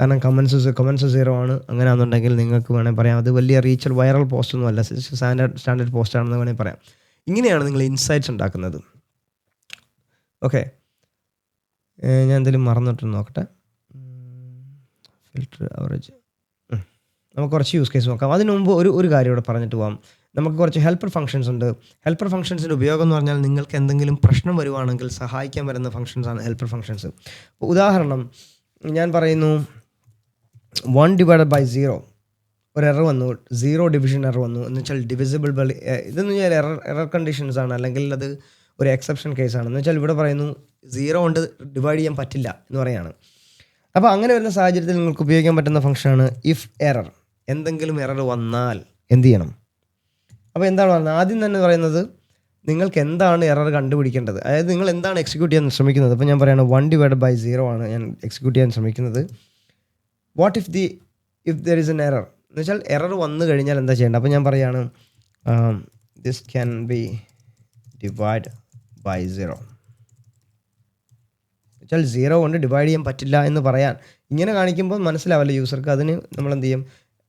കാരണം കമൻസ് 0 ആണ്. അങ്ങനെ ആണെന്നുണ്ടെങ്കിൽ നിങ്ങൾക്ക് വേണമെങ്കിൽ പറയാം അത് വലിയ റീച്ചർ വൈറൽ പോസ്റ്റ് ഒന്നും അല്ല, സ്റ്റാൻഡേർഡ് പോസ്റ്റ് ആണെന്ന് വേണമെങ്കിൽ പറയാം. ഇങ്ങനെയാണ് നിങ്ങൾ ഇൻസൈറ്റ്സ് ഉണ്ടാക്കുന്നത്. ഓക്കെ, ഞാൻ എന്തെങ്കിലും മറന്നിട്ട് നോക്കട്ടെ. ഫിൽറ്റർ ആവറേജ് നമുക്ക് കുറച്ച് യൂസ് കേസ് നോക്കാം. അതിന് മുമ്പ് ഒരു കാര്യം ഇവിടെ പറഞ്ഞിട്ട് പോകാം. നമുക്ക് കുറച്ച് ഹെൽപ്പർ ഫംഗ്ഷൻസ് ഉണ്ട്. ഹെൽപ്പർ ഫംഗ്ഷൻസിൻ്റെ ഉപയോഗം എന്ന് പറഞ്ഞാൽ നിങ്ങൾക്ക് എന്തെങ്കിലും പ്രശ്നം വരുവാണെങ്കിൽ സഹായിക്കാൻ വരുന്ന ഫംഗ്ഷൻസാണ് ഹെൽപ്പർ ഫംഗ്ഷൻസ്. ഉദാഹരണം ഞാൻ പറയുന്നു 1 ഡിവൈഡഡ് ബൈ 0 ഒരു എറർ വന്നു, 0 ഡിവിഷൻ എറർ വന്നു എന്ന് വെച്ചാൽ ഡിവിസിബിൾ ഇതെന്ന് വെച്ചാൽ എറർ കണ്ടീഷൻസ് ആണ്, അല്ലെങ്കിൽ അത് ഒരു എക്സെപ്ഷൻ കേസാണ്. എന്ന് വെച്ചാൽ ഇവിടെ പറയുന്നു 0 കൊണ്ട് ഡിവൈഡ് ചെയ്യാൻ പറ്റില്ല എന്ന് പറയുകയാണ്. അപ്പോൾ അങ്ങനെ വരുന്ന സാഹചര്യത്തിൽ നിങ്ങൾക്ക് ഉപയോഗിക്കാൻ പറ്റുന്ന ഫംഗ്ഷനാണ് ഇഫ് എറർ. എന്തെങ്കിലും എറർ വന്നാൽ എന്ത് ചെയ്യണം? അപ്പോൾ എന്താണ് പറയുന്നത്, ആദ്യം തന്നെ പറയുന്നത് നിങ്ങൾക്ക് എന്താണ് എറർ കണ്ടുപിടിക്കേണ്ടത്, അതായത് നിങ്ങൾ എന്താണ് എക്സിക്യൂട്ട് ചെയ്യാൻ ശ്രമിക്കുന്നത്. അപ്പോൾ ഞാൻ പറയുകയാണ് 1 ഡിവൈഡ് ബൈ 0 ആണ് ഞാൻ എക്സിക്യൂട്ട് ചെയ്യാൻ ശ്രമിക്കുന്നത്. What if there is an error എന്ന് വെച്ചാൽ എറർ വന്നു കഴിഞ്ഞാൽ എന്താ ചെയ്യേണ്ടത്. അപ്പോൾ ഞാൻ പറയുകയാണ് this can be divide by 0 വെച്ചാൽ 0 കൊണ്ട് ഡിവൈഡ് ചെയ്യാൻ പറ്റില്ല എന്ന് പറയാൻ ഇങ്ങനെ കാണിക്കുമ്പോൾ മനസ്സിലാവില്ല യൂസർക്ക്. അതിന് നമ്മൾ എന്ത് ചെയ്യും,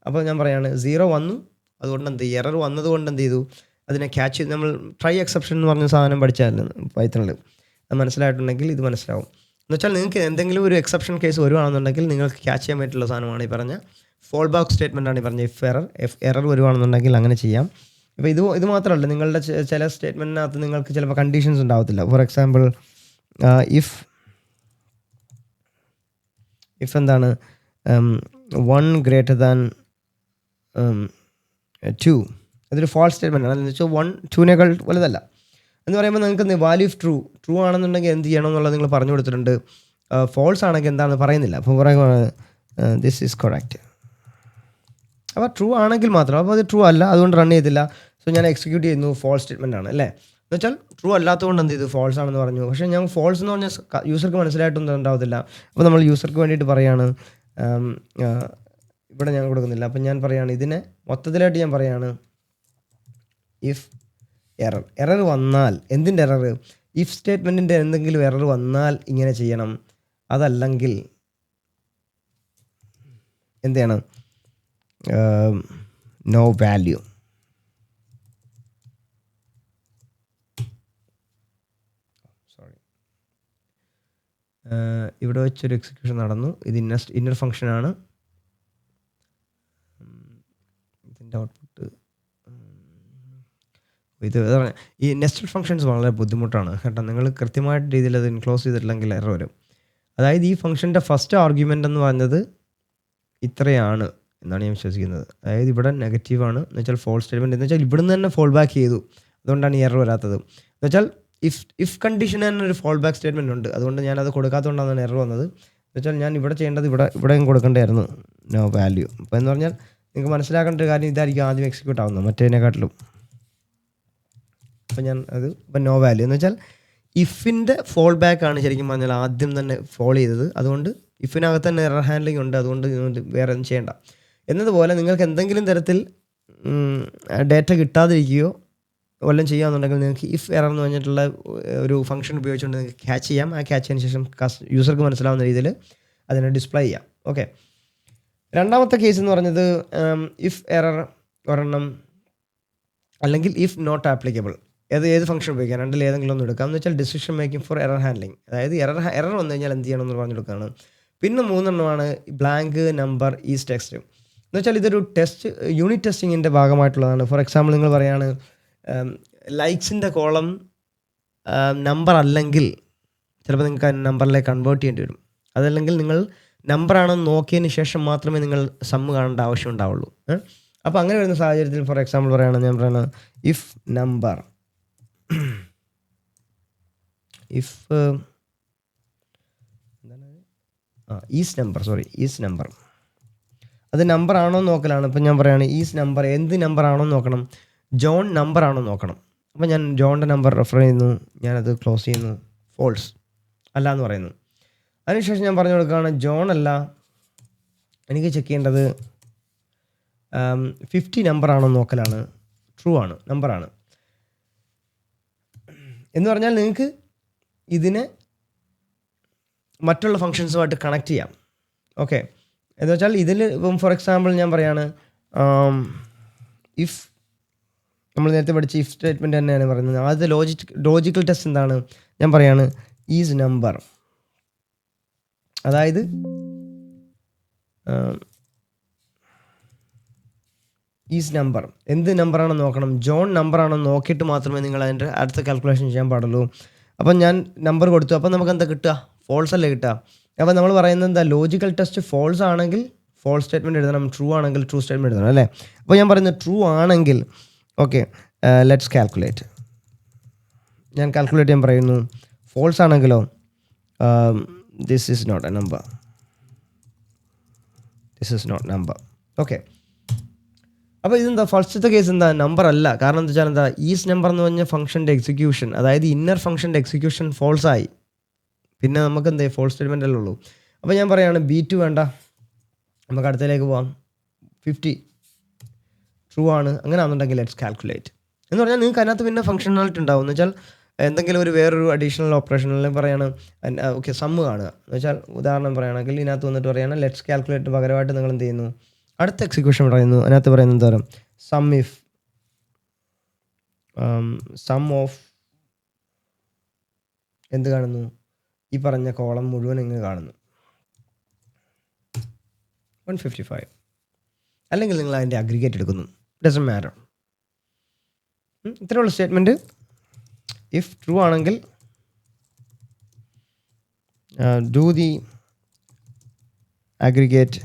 അപ്പോൾ ഞാൻ പറയുകയാണ് 0 വന്നു, അതുകൊണ്ട് എന്ത് ചെയ്യും, എറർ വന്നതുകൊണ്ട് എന്ത് ചെയ്തു, അതിനെ ക്യാച്ച് ചെയ്ത് നമ്മൾ ട്രൈ എക്സെപ്ഷൻ എന്ന് പറഞ്ഞ സാധനം പഠിച്ചായിരുന്നു പൈത്തണിൽ. അത് മനസ്സിലായിട്ടുണ്ടെങ്കിൽ ഇത് മനസ്സിലാവും. എന്ന് വെച്ചാൽ നിങ്ങൾക്ക് എന്തെങ്കിലും ഒരു എക്സെപ്ഷൻ കേസ് വരുവാണെന്നുണ്ടെങ്കിൽ നിങ്ങൾക്ക് ക്യാച്ച് ചെയ്യാൻ പറ്റുള്ള സാധനമാണ് ഈ പറഞ്ഞ ഫോൾ ബാക്ക് സ്റ്റേറ്റ്മെൻറ്റാണ് ഈ പറഞ്ഞ ഇഫ് എറർ വരുവാണെന്നുണ്ടെങ്കിൽ അങ്ങനെ ചെയ്യാം. ഇപ്പോൾ ഇത് മാത്രമല്ല, നിങ്ങളുടെ ചില സ്റ്റേറ്റ്മെൻറ്റിനകത്ത് നിങ്ങൾക്ക് ചിലപ്പോൾ കണ്ടീഷൻസ് ഉണ്ടാവത്തില്ല. ഫോർ എക്സാമ്പിൾ ഇഫ് എന്താണ് 1 ഗ്രേറ്റർ ദാൻ 2, അതൊരു ഫോൾസ് സ്റ്റേറ്റ്മെൻ്റ് ആണ്. എന്ന് വെച്ചാൽ 1 2നേക്കാൾ വലുതല്ല എന്ന് പറയുമ്പോൾ നിങ്ങൾക്ക് വാല്യൂ ഓഫ് ട്രൂ ആണെന്നുണ്ടെങ്കിൽ എന്ത് ചെയ്യണം എന്നുള്ളത് നിങ്ങൾ പറഞ്ഞു കൊടുത്തിട്ടുണ്ട്. ഫോൾസ് ആണെങ്കിൽ എന്താണെന്ന് പറയുന്നില്ല. അപ്പോൾ പറയുകയാണ് ദിസ് ഈസ് കറക്റ്റ്. അപ്പോൾ ട്രൂ ആണെങ്കിൽ മാത്രം, അപ്പോൾ അത് ട്രൂ അല്ല, അതുകൊണ്ട് റൺ ചെയ്തില്ല. സോ ഞാൻ എക്സിക്യൂട്ട് ചെയ്യുന്നു, ഫോൾസ് സ്റ്റേറ്റ്മെൻ്റ് ആണ് അല്ലേ. എന്ന് വെച്ചാൽ ട്രൂ അല്ലാത്തതുകൊണ്ട് എന്ത് ചെയ്തു, ഫോൾസ് ആണെന്ന് പറഞ്ഞു. പക്ഷേ ഞാൻ ഫോൾസ് എന്ന് പറഞ്ഞാൽ യൂസർക്ക് മനസ്സിലായിട്ടൊന്നും ഉണ്ടാവത്തില്ല. അപ്പോൾ നമ്മൾ യൂസർക്ക് വേണ്ടിയിട്ട് പറയുകയാണ്, ഇവിടെ ഞാൻ കൊടുക്കുന്നില്ല. അപ്പം ഞാൻ പറയുകയാണ്, ഇതിനെ മൊത്തത്തിലായിട്ട് ഞാൻ പറയുകയാണ് ഇഫ് എറർ വന്നാൽ, എന്തിൻ്റെ എറർ, ഇഫ് സ്റ്റേറ്റ്മെൻറ്റിൻ്റെ എന്തെങ്കിലും എറർ വന്നാൽ ഇങ്ങനെ ചെയ്യണം, അതല്ലെങ്കിൽ എന്ത് ചെയ്യണം, നോ വാല്യൂ. സോറി, ഇവിടെ വെച്ചൊരു എക്സിക്യൂഷൻ നടന്നു. ഇത് ഇന്നർ ഫംഗ്ഷനാണ്. ഇതിൻ്റെ ഔട്ട്പുട്ട് ഇത് ഈ നെസ്റ്റഡ് ഫംഗ്ഷൻസ് വളരെ ബുദ്ധിമുട്ടാണ് കേട്ടോ. നിങ്ങൾ കൃത്യമായിട്ട് രീതിയിൽ അത് ഇൻക്ലോസ് ചെയ്തിട്ടില്ലെങ്കിൽ എറർ വരും. അതായത് ഈ ഫംഗ്ഷൻ്റെ ഫസ്റ്റ് ആർഗ്യുമെൻ്റ് എന്ന് പറഞ്ഞത് ഇത്രയാണ് എന്നാണ് ഞാൻ വിശ്വസിക്കുന്നത്. അതായത് ഇവിടെ നെഗറ്റീവാണ് എന്ന് വെച്ചാൽ ഫോൾസ് സ്റ്റേറ്റ്മെൻറ്റ്, എന്ന് വെച്ചാൽ ഇവിടുന്ന് തന്നെ ഫോൾ ബാക്ക് ചെയ്തു, അതുകൊണ്ടാണ് ഈ എറർ വരാത്തത്. എന്ന് വെച്ചാൽ ഇഫ് കണ്ടീഷൻ തന്നെ ഒരു ഫോൾ ബാക്ക് സ്റ്റേറ്റ്മെൻറ്റ് ഉണ്ട്, അതുകൊണ്ട് ഞാനത് കൊടുക്കാത്തതുകൊണ്ടാണ് എറർ വന്നത്. എന്ന് വെച്ചാൽ ഞാൻ ഇവിടെ ചെയ്യേണ്ടത് ഇവിടെയും കൊടുക്കേണ്ടതായിരുന്നു നോ വാല്യൂ. അപ്പോൾ എന്ന് പറഞ്ഞാൽ നിങ്ങൾക്ക് മനസ്സിലാക്കേണ്ട ഒരു കാര്യം ഇതായിരിക്കും ആദ്യം എക്സിക്യൂട്ട് ആവുന്നത് മറ്റേതിനെക്കാട്ടിലും. അപ്പോൾ ഞാൻ ഇപ്പം നോ വാല്യൂ എന്ന് വെച്ചാൽ ഇഫിൻ്റെ ഫോൾ ബാക്ക് ആണ് ശരിക്കും പറഞ്ഞാൽ ആദ്യം തന്നെ ഫോൾ ചെയ്തത്. അതുകൊണ്ട് ഇഫിനകത്ത് തന്നെ എറർ ഹാൻഡ്ലിംഗ് ഉണ്ട്, അതുകൊണ്ട് വേറെ ഒന്നും ചെയ്യേണ്ട. എന്നതുപോലെ നിങ്ങൾക്ക് എന്തെങ്കിലും തരത്തിൽ ഡേറ്റ കിട്ടാതിരിക്കുകയോ വല്ലതും ചെയ്യാമെന്നുണ്ടെങ്കിൽ നിങ്ങൾക്ക് ഇഫ് എറർ എന്ന് പറഞ്ഞിട്ടുള്ള ഒരു ഫംഗ്ഷൻ ഉപയോഗിച്ചുകൊണ്ട് നിങ്ങൾക്ക് ക്യാച്ച് ചെയ്യാം. ആ ക്യാച്ച് ചെയ്തതിന് ശേഷം യൂസർക്ക് മനസ്സിലാവുന്ന രീതിയിൽ അതിനെ ഡിസ്പ്ലേ ചെയ്യാം. ഓക്കെ, രണ്ടാമത്തെ കേസ് എന്ന് പറഞ്ഞത് ഇഫ് എറർ ഒരെണ്ണം, അല്ലെങ്കിൽ ഇഫ് നോട്ട് ആപ്ലിക്കബിൾ. ഏത് ഫംഗ്ഷൻ ഉപയോഗിക്കാം, രണ്ടിൽ ഏതെങ്കിലും ഒന്ന് എടുക്കാം. എന്ന് വെച്ചാൽ decision making for error handling. അതായത് എറർ വന്നു കഴിഞ്ഞാൽ എന്ത് ചെയ്യണമെന്ന് പറഞ്ഞെടുക്കുകയാണ്. പിന്നെ 3 ബ്ലാങ്ക് നമ്പർ ഈസ് ടെക്സ്റ്റ്. എന്ന് വെച്ചാൽ ഇതൊരു യൂണിറ്റ് ടെസ്റ്റിങ്ങിൻ്റെ ഭാഗമായിട്ടുള്ളതാണ്. ഫോർ എക്സാമ്പിൾ നിങ്ങൾ പറയുകയാണ് ലൈക്സിൻ്റെ കോളം നമ്പർ അല്ലെങ്കിൽ ചിലപ്പോൾ നിങ്ങൾക്ക് ആ നമ്പറിലേക്ക് കൺവേർട്ട് ചെയ്യേണ്ടി വരും. അതല്ലെങ്കിൽ നിങ്ങൾ നമ്പറാണെന്ന് നോക്കിയതിന് ശേഷം മാത്രമേ നിങ്ങൾ സമ്മ് കാണേണ്ട ആവശ്യം ഉണ്ടാവുള്ളൂ. അപ്പോൾ അങ്ങനെ വരുന്ന സാഹചര്യത്തിൽ ഫോർ എക്സാമ്പിൾ പറയുകയാണ്, ഞാൻ പറയുന്നത് ഇഫ് നമ്പർ ഈസ് നമ്പർ അത് നമ്പർ ആണോ എന്ന് നോക്കലാണ്. ഇപ്പം ഞാൻ പറയുകയാണ് ഈസ് നമ്പർ, എന്ത് നമ്പർ ആണോ എന്ന് നോക്കണം, ജോൺ നമ്പർ ആണോ എന്ന് നോക്കണം. അപ്പോൾ ഞാൻ ജോണിൻ്റെ നമ്പർ റെഫർ ചെയ്യുന്നു, ഞാനത് ക്ലോസ് ചെയ്യുന്നു, ഫോൾസ് അല്ല എന്ന് പറയുന്നു. അതിനുശേഷം ഞാൻ പറഞ്ഞു കൊടുക്കുകയാണ് ജോൺ അല്ല, എനിക്ക് ചെക്ക് ചെയ്യേണ്ടത് 50 നമ്പർ ആണോ എന്ന് നോക്കലാണ്. ട്രൂ ആണ്, നമ്പറാണ് എന്ന് പറഞ്ഞാൽ നിങ്ങൾക്ക് ഇതിനെ മറ്റുള്ള ഫങ്ഷൻസുമായിട്ട് കണക്ട് ചെയ്യാം. ഓക്കെ, എന്ന് വെച്ചാൽ ഇതിൽ ഇപ്പം ഫോർ എക്സാമ്പിൾ ഞാൻ പറയാണ് ഇഫ് നമ്മൾ നേരത്തെ പഠിച്ച ഇഫ് സ്റ്റേറ്റ്മെൻറ്റ് തന്നെയാണ് പറയുന്നത്. ആദ്യത്തെ ലോജിക്കൽ ടെസ്റ്റ് എന്താണ്, ഞാൻ പറയാണ് ഈസ് നമ്പർ, അതായത് ഈസ് നമ്പർ എന്ത് നമ്പറാണെന്ന് നോക്കണം, ജോൺ നമ്പറാണെന്ന് നോക്കിയിട്ട് മാത്രമേ നിങ്ങൾ അതിൻ്റെ അടുത്ത കാൽക്കുലേഷൻ ചെയ്യാൻ പാടുള്ളൂ. അപ്പം ഞാൻ നമ്പർ കൊടുത്തു, അപ്പം നമുക്ക് എന്താ കിട്ടുക, ഫോൾസ് അല്ലേ കിട്ടുക. അപ്പോൾ നമ്മൾ പറയുന്നത് എന്താ, ലോജിക്കൽ ടെസ്റ്റ് ഫോൾസ് ആണെങ്കിൽ ഫോൾസ് സ്റ്റേറ്റ്മെൻറ്റ് എഴുതണം, ട്രൂ ആണെങ്കിൽ ട്രൂ സ്റ്റേറ്റ്മെൻറ്റ് എഴുതണം അല്ലേ. അപ്പോൾ ഞാൻ പറയുന്നത് ട്രൂ ആണെങ്കിൽ ഓക്കെ ലെറ്റ്സ് കാൽക്കുലേറ്റ്, ഞാൻ കാൽക്കുലേറ്റ് ചെയ്യാൻ പറയുന്നു. ഫോൾസ് ആണെങ്കിലോ this is not a number, this is not number. Okay, അപ്പോൾ ഇതെന്താ, ഫസ്റ്റത്തെ കേസ് എന്താ, നമ്പർ അല്ല. കാരണം എന്താ വെച്ചാൽ എന്താ, ഈസ് നമ്പർ എന്ന് പറഞ്ഞ ഫംഗ്ഷൻ്റെ എക്സിക്യൂഷൻ, അതായത് ഇന്നർ ഫംഗ്ഷൻ്റെ എക്സിക്യൂഷൻ ഫോൾസ് ആയി. പിന്നെ നമുക്ക് എന്താ ഫോൾസ് സ്റ്റേറ്റ്മെൻ്റ് അല്ലേ ഉള്ളൂ. അപ്പോൾ ഞാൻ പറയുകയാണ് B2 വേണ്ട, നമുക്ക് അടുത്തതിലേക്ക് പോവാം. 50 ട്രൂ ആണ്, അങ്ങനെ ആണെന്നുണ്ടെങ്കിൽ ലെറ്റ്സ് കാൽക്കുലേറ്റ് എന്ന് പറഞ്ഞാൽ നിങ്ങൾക്ക് അതിനകത്ത് പിന്നെ ഫംഗ്ഷനാലിറ്റി ഉണ്ടാവും. എന്ന് വെച്ചാൽ എന്തെങ്കിലും വേറൊരു അഡീഷണൽ ഓപ്പറേഷനിൽ പറയാണ് ഓക്കെ സമ്മ് കാണുക എന്ന് വെച്ചാൽ ഉദാഹരണം പറയുകയാണെങ്കിൽ ഇതിനകത്ത് വന്നിട്ട് പറയുകയാണ് ലെറ്റ്സ് കാൽക്കുലേറ്റ് പകരമായിട്ട് നിങ്ങൾ എന്ത് ചെയ്യുന്നു, അടുത്ത എക്സിക്യൂഷൻ പറയുന്നു. അതിനകത്ത് പറയുന്നത് എന്താ പറയുക, സം ഓഫ് എന്ത് കാണുന്നു, ഈ പറഞ്ഞ കോളം മുഴുവൻ ഇങ്ങ് കാണുന്നു 155, അല്ലെങ്കിൽ നിങ്ങൾ അതിൻ്റെ അഗ്രിഗേറ്റ് എടുക്കുന്നു, ഡസൻറ്റ് മാറ്റർ. ഇത്രയുള്ള സ്റ്റേറ്റ്മെൻറ്റ്. ഇഫ് ട്രൂ ആണെങ്കിൽ do the aggregate,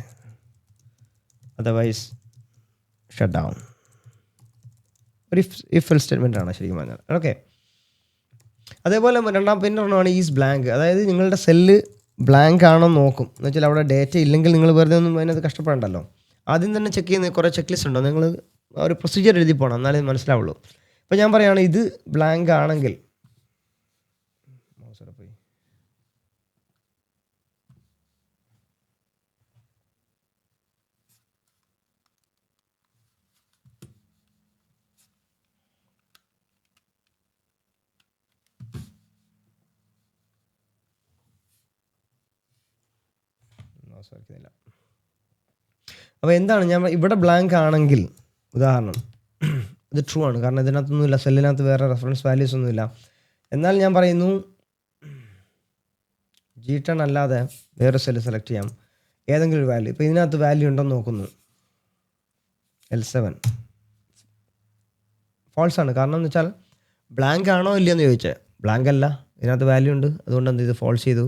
otherwise shut down. ഒരു ഇഫ് എൽ സ്റ്റേറ്റ്മെൻ്റ് ആണ് ശരിക്കും പറഞ്ഞാൽ. ഓക്കെ, അതേപോലെ പിന്നെ ഒരെണ്ണമാണ് ഈസ് ബ്ലാങ്ക്. അതായത് നിങ്ങളുടെ സെല്ല് ബ്ലാങ്ക് ആണോ നോക്കും. എന്ന് വെച്ചാൽ അവിടെ ഡേറ്റ ഇല്ലെങ്കിൽ നിങ്ങൾ വെറുതെ ഒന്നും അതിനകത്ത് കഷ്ടപ്പെടണ്ടല്ലോ. ആദ്യം തന്നെ ചെക്ക് ചെയ്യുന്ന കുറേ ചെക്ക് ലിസ്റ്റ് ഉണ്ടോ, നിങ്ങൾ ഒരു പ്രൊസീജിയർ എഴുതി പോകണം, എന്നാലേ ഇത് മനസ്സിലാവുള്ളൂ. ഇപ്പോൾ ഞാൻ പറയുകയാണ് ഇത് ബ്ലാങ്ക് ആണെങ്കിൽ, പോയി സംസാരിക്കുന്നില്ല. അപ്പോൾ എന്താണ് ഞാൻ ഇവിടെ ബ്ലാങ്ക് ആണെങ്കിൽ, ഉദാഹരണം ഇത് ട്രൂ ആണ്, കാരണം ഇതിനകത്തൊന്നുമില്ല, സെല്ലിനകത്ത് വേറെ റെഫറൻസ് വാല്യൂസ് ഒന്നുമില്ല. എന്നാൽ ഞാൻ പറയുന്നു G10 അല്ലാതെ വേറെ സെല്ല് സെലക്ട് ചെയ്യാം, ഏതെങ്കിലും ഒരു വാല്യൂ. ഇപ്പോൾ ഇതിനകത്ത് വാല്യൂ ഉണ്ടെന്ന് നോക്കുന്നു, L7 ഫാൾസ് ആണ്. കാരണം എന്ന് വെച്ചാൽ ബ്ലാങ്ക് ആണോ ഇല്ലയെന്ന് ചോദിച്ചാൽ ബ്ലാങ്ക് അല്ല, ഇതിനകത്ത് വാല്യൂ ഉണ്ട്, അതുകൊണ്ട് എന്ത് ഇത് ഫോൾസ് ചെയ്തു.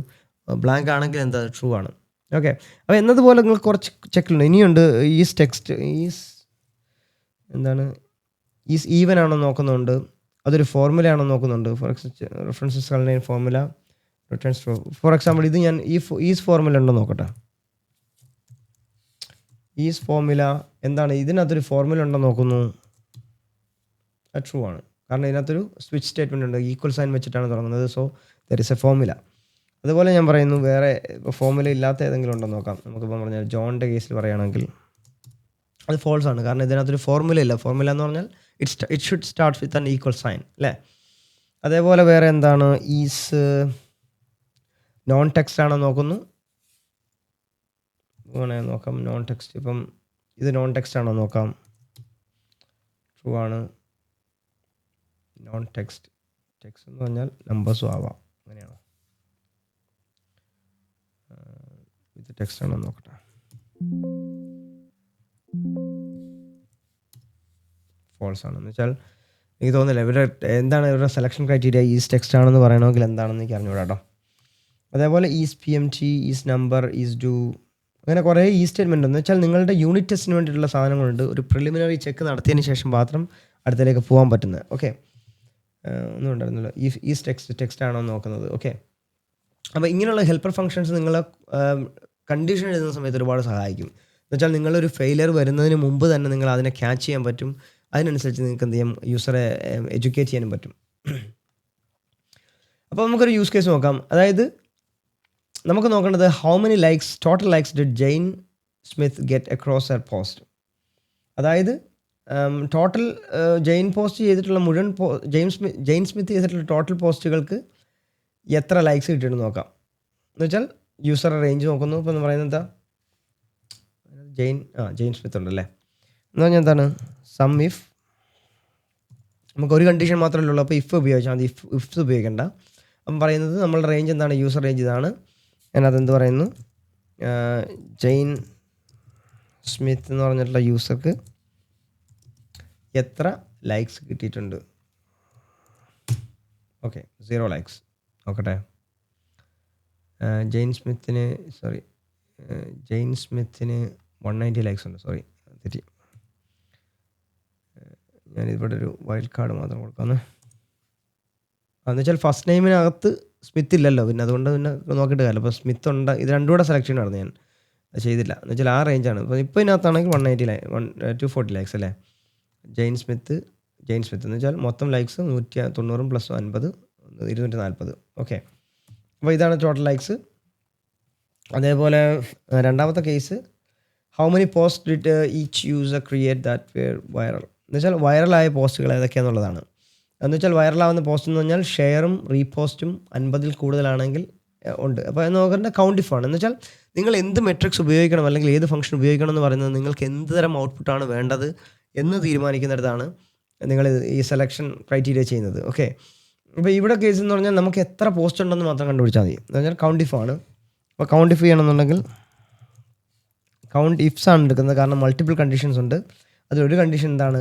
ബ്ലാങ്ക് ആണെങ്കിൽ എന്താ ട്രൂ ആണ്. ഓക്കെ, അപ്പോൾ എന്നതുപോലെ നിങ്ങൾ കുറച്ച് ചെക്കിലുണ്ട്. ഇനിയുണ്ട് ഈസ് ടെക്സ്റ്റ്, എന്താണ് ഈസ് ഈവൻ ആണോ നോക്കുന്നുണ്ട്, അതൊരു ഫോർമുല ആണോ നോക്കുന്നുണ്ട്. References contain formula returns true. For example ഇത് ഞാൻ ഈസ് ഫോർമുല ഉണ്ടോ നോക്കട്ടെ. ഈസ് ഫോർമുല എന്താണ്, ഇതിനകത്തൊരു ഫോർമുല ഉണ്ടോ നോക്കുന്നു, അത് ട്രൂ ആണ്. കാരണം ഇതിനകത്തൊരു സ്വിച്ച് സ്റ്റേറ്റ്മെൻറ്റ് ഉണ്ട്, ഈക്വൽ സൈൻ വെച്ചിട്ടാണ് തുടങ്ങുന്നത്. So there is A formula. അതുപോലെ ഞാൻ പറയുന്നു വേറെ ഫോർമുല ഇല്ലാത്ത ഏതെങ്കിലും ഉണ്ടോ നോക്കാം. നമുക്കിപ്പം പറഞ്ഞാൽ ജോണിൻ്റെ കേസിൽ പറയുകയാണെങ്കിൽ അത് ഫോൾസ് ആണ്, കാരണം ഇതിനകത്തൊരു ഫോർമുല ഇല്ല. ഫോർമുല എന്ന് പറഞ്ഞാൽ it should start with an equal sign അല്ലേ. അതേപോലെ വേറെ എന്താണ്, ഈസ് നോൺ ടെക്സ്റ്റ് ആണോ നോക്കുന്നു. അങ്ങനെ നോക്കാം, നോൺ ടെക്സ്റ്റ്. ഇപ്പം ഇത് നോൺ ടെക്സ്റ്റ് ആണോ നോക്കാം, ട്രൂ ആണ്. നോൺ ടെക്സ്റ്റ്, ടെക്സ്റ്റ് എന്ന് പറഞ്ഞാൽ നമ്പേഴ്സും ആവാം, അങ്ങനെയാണോ. ഇത് ടെക്സ്റ്റ് ആണോ നോക്കട്ടെ. ഫോൾസ് ആണെന്ന് വെച്ചാൽ എനിക്ക് തോന്നുന്നില്ല ഇവരുടെ എന്താണ് ഇവരുടെ സെലക്ഷൻ ക്രൈറ്റീരിയ. ഈസ് ടെക്സ്റ്റ് ആണെന്ന് പറയണമെങ്കിൽ എന്താണെന്ന് എനിക്ക് അറിഞ്ഞുകൂടാ കേട്ടോ. അതേപോലെ is PMT, is number, is do, അങ്ങനെ കുറേ ഈ സ്റ്റേറ്റ്മെൻറ്റ് എന്ന് വെച്ചാൽ നിങ്ങളുടെ യൂണിറ്റ് ടെസ്റ്റിന് വേണ്ടിയിട്ടുള്ള സാധനങ്ങളുണ്ട്. ഒരു പ്രിലിമിനറി ചെക്ക് നടത്തിയതിന് ശേഷം മാത്രം അടുത്തേക്ക് പോകാൻ പറ്റുന്നത്. ഓക്കെ, ഒന്നും ഉണ്ടായിരുന്നല്ലോ. ഈസ് ടെക്സ്റ്റ് ആണോ നോക്കുന്നത്. ഓക്കെ, അപ്പോൾ ഇങ്ങനെയുള്ള ഹെൽപ്പർ ഫങ്ഷൻസ് നിങ്ങളെ കണ്ടീഷൻ എഴുതുന്ന സമയത്ത് ഒരുപാട് സഹായിക്കും. എന്നുവെച്ചാൽ നിങ്ങളൊരു ഫെയിലിയർ വരുന്നതിന് മുമ്പ് തന്നെ നിങ്ങൾ അതിനെ ക്യാച്ച് ചെയ്യാൻ പറ്റും. അതിനനുസരിച്ച് നിങ്ങൾക്ക് എന്ത് ചെയ്യാം, യൂസറെ എഡ്യൂക്കേറ്റ് ചെയ്യാനും പറ്റും. അപ്പോൾ നമുക്കൊരു യൂസ് കേസ് നോക്കാം. അതായത് നമുക്ക് നോക്കേണ്ടത് how many likes, total likes did Jane Smith get across her post. അതായത് ടോട്ടൽ ജെയിൻ പോസ്റ്റ് ചെയ്തിട്ടുള്ള മുഴുവൻ ജെയിൻ സ്മിത്ത് ചെയ്തിട്ടുള്ള ടോട്ടൽ പോസ്റ്റുകൾക്ക് എത്ര ലൈക്സ് കിട്ടിയിട്ട് നോക്കാം. എന്ന് വെച്ചാൽ യൂസറുടെ റേഞ്ച് നോക്കുന്നു. ഇപ്പോൾ എന്ന് പറയുന്നത് എന്താ, ജെയിൻ സ്മിത്ത് ഉണ്ടല്ലേ എന്ന് പറഞ്ഞാൽ എന്താണ്, സം ഇഫ്, നമുക്ക് ഒരു കണ്ടീഷൻ മാത്രമല്ലേ ഉള്ളൂ. അപ്പോൾ ഇഫ് ഉപയോഗിച്ചാൽ മതി, ഇഫ് ഉപയോഗിക്കേണ്ട. അപ്പം പറയുന്നത് നമ്മളുടെ റേഞ്ച് എന്താണ്, യൂസർ റേഞ്ച് ഇതാണ്. അതിനകത്ത് പറയുന്നു ജെയിൻ സ്മിത്ത് എന്ന് പറഞ്ഞിട്ടുള്ള യൂസർക്ക് എത്ര ലൈക്സ് കിട്ടിയിട്ടുണ്ട്. ഓക്കെ, 0 ലൈക്സ് നോക്കട്ടെ. ജെയിൻ സ്മിത്തിന് 190 ലൈക്സ് ഉണ്ട്. സോറി, തെറ്റി. ഞാനിവിടെ ഒരു വൈൽഡ് കാർഡ് മാത്രം കൊടുക്കാമെന്ന്. എന്ന് വെച്ചാൽ ഫസ്റ്റ് നെയിമിനകത്ത് സ്മിത്ത് ഇല്ലല്ലോ, പിന്നെ അതുകൊണ്ട് പിന്നെ നോക്കിയിട്ട് കാര്യമില്ല. അപ്പോൾ സ്മിത്ത് ഉണ്ട്, ഇത് രണ്ടും കൂടെ സെലക്ട് ചെയ്യണമായിരുന്നു, ഞാൻ ചെയ്തില്ല. എന്ന് വെച്ചാൽ ആ റേഞ്ചാണ്. ഇപ്പോൾ ഇതിനകത്താണെങ്കിൽ 240 ലൈക്സ് അല്ലേ. ജെയിൻ സ്മിത്ത് എന്ന് വെച്ചാൽ മൊത്തം ലൈക്സ് 190 + 50 240. ഓക്കെ, അപ്പോൾ ഇതാണ് ടോട്ടൽ ലൈക്സ്. അതേപോലെ രണ്ടാമത്തെ case, how many post did each user create that were viral. എന്ന് വെച്ചാൽ വൈറലായ പോസ്റ്റുകൾ ഏതൊക്കെയാണെന്നുള്ളതാണ്. എന്ന് വെച്ചാൽ വൈറലാവുന്ന പോസ്റ്റ് എന്ന് പറഞ്ഞാൽ ഷെയറും റീപോസ്റ്റും 50-ൽ കൂടുതലാണെങ്കിൽ ഉണ്ട്. അപ്പോൾ നോക്കേണ്ട കൗണ്ട് ഇഫ് ആണ്. എന്ന് വെച്ചാൽ നിങ്ങൾ എന്ത് മെട്രിക്സ് ഉപയോഗിക്കണം, അല്ലെങ്കിൽ ഏത് ഫംഗ്ഷൻ ഉപയോഗിക്കണം എന്ന് പറയുന്നത് നിങ്ങൾക്ക് എന്ത് തരം ഔട്ട്പുട്ടാണ് വേണ്ടത് എന്ന് തീരുമാനിക്കുന്നിടത്താണ് നിങ്ങൾ ഈ സെലക്ഷൻ ക്രൈറ്റീരിയ ചെയ്യുന്നത്. ഓക്കെ, അപ്പോൾ ഇവിടെ കേസ് എന്ന് പറഞ്ഞാൽ നമുക്ക് എത്ര പോസ്റ്റ് ഉണ്ടെന്ന് മാത്രം കണ്ടുപിടിച്ചാൽ മതി. എന്ന് പറഞ്ഞാൽ കൗണ്ട് ഇഫ് ആണ്. അപ്പോൾ കൗണ്ട് ഇഫ് ചെയ്യണമെന്നുണ്ടെങ്കിൽ കൗണ്ട് ഇഫ്സ് ആണ് എടുക്കുന്നത്, കാരണം മൾട്ടിപ്പിൾ കണ്ടീഷൻസ് ഉണ്ട്. അതിലൊരു കണ്ടീഷൻ എന്താണ്,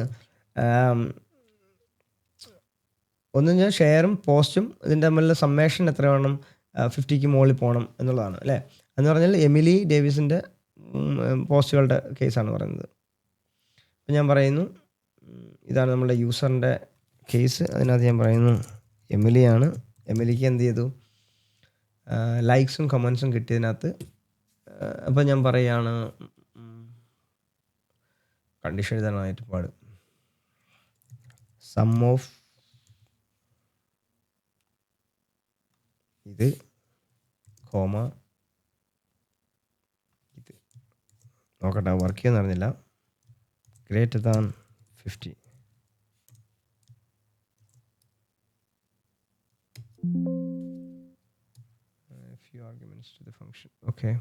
ഒന്ന് ഞാൻ ഷെയറും പോസ്റ്റും ഇതിൻ്റെ തമ്മിലുള്ള സമ്മേഷൻ എത്ര വേണം, 50ക്ക് മുകളിൽ പോകണം എന്നുള്ളതാണ് അല്ലേ. എന്ന് പറഞ്ഞാൽ എമിലി ഡേവിസിൻ്റെ പോസ്റ്റുകളുടെ കേസാണ് പറയുന്നത്. അപ്പം ഞാൻ പറയുന്നു ഇതാണ് നമ്മുടെ യൂസറിൻ്റെ കേസ്. അതിനകത്ത് ഞാൻ പറയുന്നു എമിലിയാണ്. എമിലിക്ക് എന്ത് ചെയ്തു, ലൈക്സും കമൻസും കിട്ടിയതിനകത്ത്. അപ്പം ഞാൻ പറയുകയാണ് കണ്ടീഷൻ എഴുതാനായിട്ട് പാട്. സം ഓഫ് ഇത് കോമ ഇത് നോക്കട്ടെ വർക്ക് ചെയ്യുമെന്ന് അറിഞ്ഞില്ല. Greater than 50. Few arguments to the function. Okay.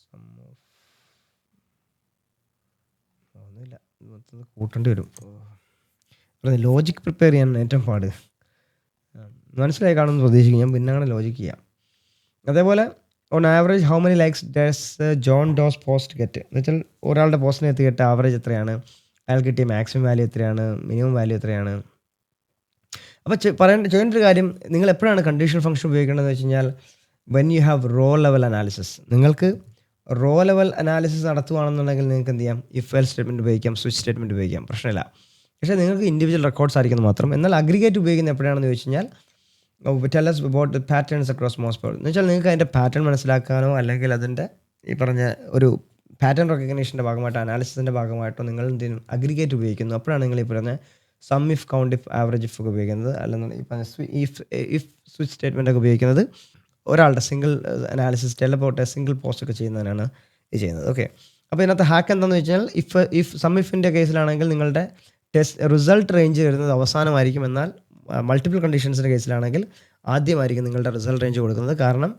Sum of ഒന്നുമില്ല, മൊത്തം കൂട്ടേണ്ടി വരും. ലോജിക് പ്രിപ്പയർ ചെയ്യാൻ ഏറ്റവും പാട്. മനസ്സിലായി കാണുമെന്ന് പ്രതീക്ഷിക്കും. ഞാൻ പിന്നെ അങ്ങനെ ലോജിക്ക് ചെയ്യാം. അതേപോലെ on average how many likes does John dose post get എന്ന് വെച്ചാൽ ഒരാളുടെ പോസ്റ്റിനെ എത്തിയിട്ട് ആവറേജ് എത്രയാണ്, അയാൾ കിട്ടിയ മാക്സിമം വാല്യൂ എത്രയാണ്, മിനിമം വാല്യൂ എത്രയാണ്. അപ്പോൾ ചെയ്യേണ്ട ഒരു കാര്യം, നിങ്ങൾ എപ്പോഴാണ് കണ്ടീഷണൽ ഫംഗ്ഷൻ ഉപയോഗിക്കേണ്ടതെന്ന് വെച്ച് കഴിഞ്ഞാൽ when you have row level analysis. നിങ്ങൾക്ക് റോ ലെവൽ അനാലിസിസ് നടത്തുകയാണെന്നുണ്ടെങ്കിൽ നിങ്ങൾക്ക് എന്ത് ചെയ്യാം, ഇഫ് എൽ സ്റ്റേറ്റ്മെൻറ്റ് ഉപയോഗിക്കാം, സ്വിച്ച് സ്റ്റേറ്റ്മെൻറ്റ് ഉപയോഗിക്കാം, പ്രശ്നമില്ല. പക്ഷേ നിങ്ങൾക്ക് ഇൻഡിവിജ്വൽ റെക്കോർഡ്സ് ആയിരിക്കുന്നത് മാത്രം. എന്നാൽ അഗ്രിഗേറ്റ് ഉപയോഗിക്കുന്നത് എപ്പോഴാണെന്ന് ചോദിച്ചു കഴിഞ്ഞാൽ tell us about the patterns across most people. എന്ന് വെച്ചാൽ നിങ്ങൾക്ക് അതിൻ്റെ പാറ്റേൺ മനസ്സിലാക്കാനോ അല്ലെങ്കിൽ അതിൻ്റെ ഈ പറഞ്ഞ ഒരു പാറ്റേൺ റെക്കഗ്നീഷൻ്റെ ഭാഗമായിട്ടോ അനാലിസിസിൻ്റെ ഭാഗമായിട്ടോ നിങ്ങൾ എന്തെങ്കിലും അഗ്രിഗേറ്റ് ഉപയോഗിക്കുന്നു. അപ്പോഴാണ് നിങ്ങൾ ഈ പറഞ്ഞ sum if, count if, average if ഒക്കെ ഉപയോഗിക്കുന്നത്. അല്ലെങ്കിൽ ഈ പറഞ്ഞ ഇഫ് സ്വിച്ച് സ്റ്റേറ്റ്മെൻ്റ് ഒക്കെ ഉപയോഗിക്കുന്നത് ഒരാളുടെ സിംഗിൾ അനാലിസിസ് ചിലപ്പോൾ സിംഗിൾ പോസ്റ്റ് ഒക്കെ ചെയ്യുന്നതിനാണ് ഇത് ചെയ്യുന്നത്. ഓക്കെ, അപ്പോൾ ഇതിനകത്ത് ഹാക്ക് എന്താണെന്ന് വെച്ചാൽ ഇഫ് സം ഇഫിൻ്റെ കേസിലാണെങ്കിൽ നിങ്ങളുടെ റിസൾട്ട് റേഞ്ച് വരുന്നത് അവസാനമായിരിക്കും. എന്നാൽ മൾട്ടിപ്പിൾ കണ്ടീഷൻസിൻ്റെ കേസിലാണെങ്കിൽ ആദ്യമായിരിക്കും നിങ്ങളുടെ റിസൾട്ട് റേഞ്ച് കൊടുക്കുന്നത്. കാരണം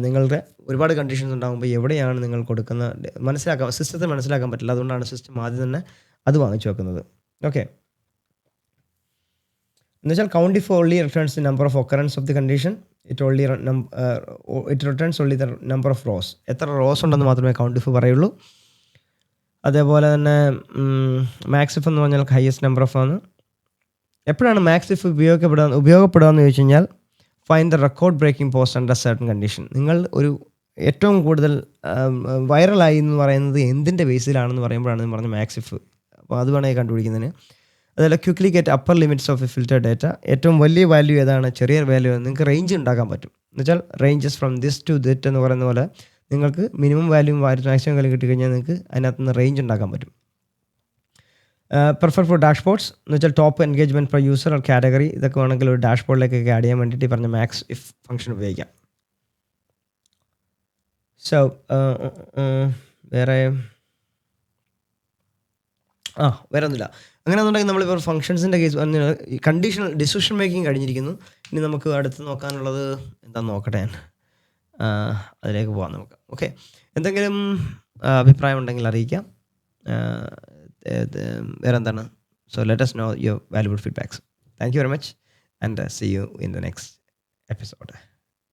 നിങ്ങളുടെ ഒരുപാട് കണ്ടീഷൻസ് ഉണ്ടാകുമ്പോൾ എവിടെയാണ് നിങ്ങൾ കൊടുക്കുന്നത് സിസ്റ്റത്തെ മനസ്സിലാക്കാൻ പറ്റില്ല. അതുകൊണ്ടാണ് സിസ്റ്റം ആദ്യം തന്നെ അത് വാങ്ങിച്ചു വെക്കുന്നത്. ഓക്കെ, എന്നുവെച്ചാൽ count if only returns the number of occurrence of the condition. It returns only the number of rows. എത്ര റോസ് ഉണ്ടെന്ന് മാത്രമേ കൗണ്ട് ഇഫ് പറയുള്ളൂ. അതേപോലെ തന്നെ മാക്സ് ഇഫ് എന്ന് പറഞ്ഞാൽ ഹയസ്റ്റ് നമ്പർ ഓഫ് ആണ്. എപ്പോഴാണ് മാക്സ് ഇഫ് ഉപയോഗപ്പെടുകയെന്ന് ചോദിച്ചു കഴിഞ്ഞാൽ find the record breaking post under certain condition. നിങ്ങൾ ഒരു ഏറ്റവും കൂടുതൽ വൈറലായി എന്ന് പറയുന്നത് എന്തിൻ്റെ ബേസിലാണെന്ന് പറയുമ്പോഴാണ് പറഞ്ഞ മാക്സ് ഇഫ്. അപ്പോൾ അത് വേണമെങ്കിൽ കണ്ടുപിടിക്കുന്നതിന്. അതുപോലെ quickly get upper limits of A filter data. ഏറ്റവും വലിയ വാല്യൂ ഏതാണ്, ചെറിയ വാല്യൂ നിങ്ങൾക്ക് റേഞ്ച് ഉണ്ടാക്കാൻ പറ്റും. എന്നുവെച്ചാൽ റേഞ്ചസ് ഫ്രം ദിസ് ടു ദിറ്റ് എന്ന് പറയുന്ന പോലെ നിങ്ങൾക്ക് മിനിമം വാല്യൂം മാക്സിമം വാല്യൂ കിട്ടിക്കഴിഞ്ഞാൽ നിങ്ങൾക്ക് അതിനകത്ത് നിന്ന് റേഞ്ച് ഉണ്ടാക്കാൻ പറ്റും. പ്രിഫർ ഫോർ ഡാഷ്ബോർഡ്സ് എന്ന് വെച്ചാൽ top engagement per user or category. ഇതൊക്കെ വേണമെങ്കിൽ ഒരു ഡാഷ്ബോർഡിലേക്കൊക്കെ ആഡ് ചെയ്യാൻ വേണ്ടിയിട്ട് ഈ പറഞ്ഞ മാക്സ് ഇഫ് ഫംഗ്ഷൻ ഉപയോഗിക്കാം. സോ വേറെ ഒന്നുമില്ല. അങ്ങനെ ഒന്നുണ്ടെങ്കിൽ നമ്മളിപ്പോൾ ഫംഗ്ഷൻസിൻ്റെ കേസ് കണ്ടീഷണൽ ഡിസിഷൻ മേക്കിംഗ് കഴിഞ്ഞിരിക്കുന്നു. ഇനി നമുക്ക് അടുത്ത് നോക്കാനുള്ളത് എന്താണെന്ന് നോക്കട്ടെ ഞാൻ. അതിലേക്ക് പോകാം നമുക്ക്. ഓക്കെ, എന്തെങ്കിലും അഭിപ്രായം ഉണ്ടെങ്കിൽ അറിയിക്കാം. വേറെ എന്താണ്? So let us know your valuable feedbacks. Thank you very much and see you in the next episode.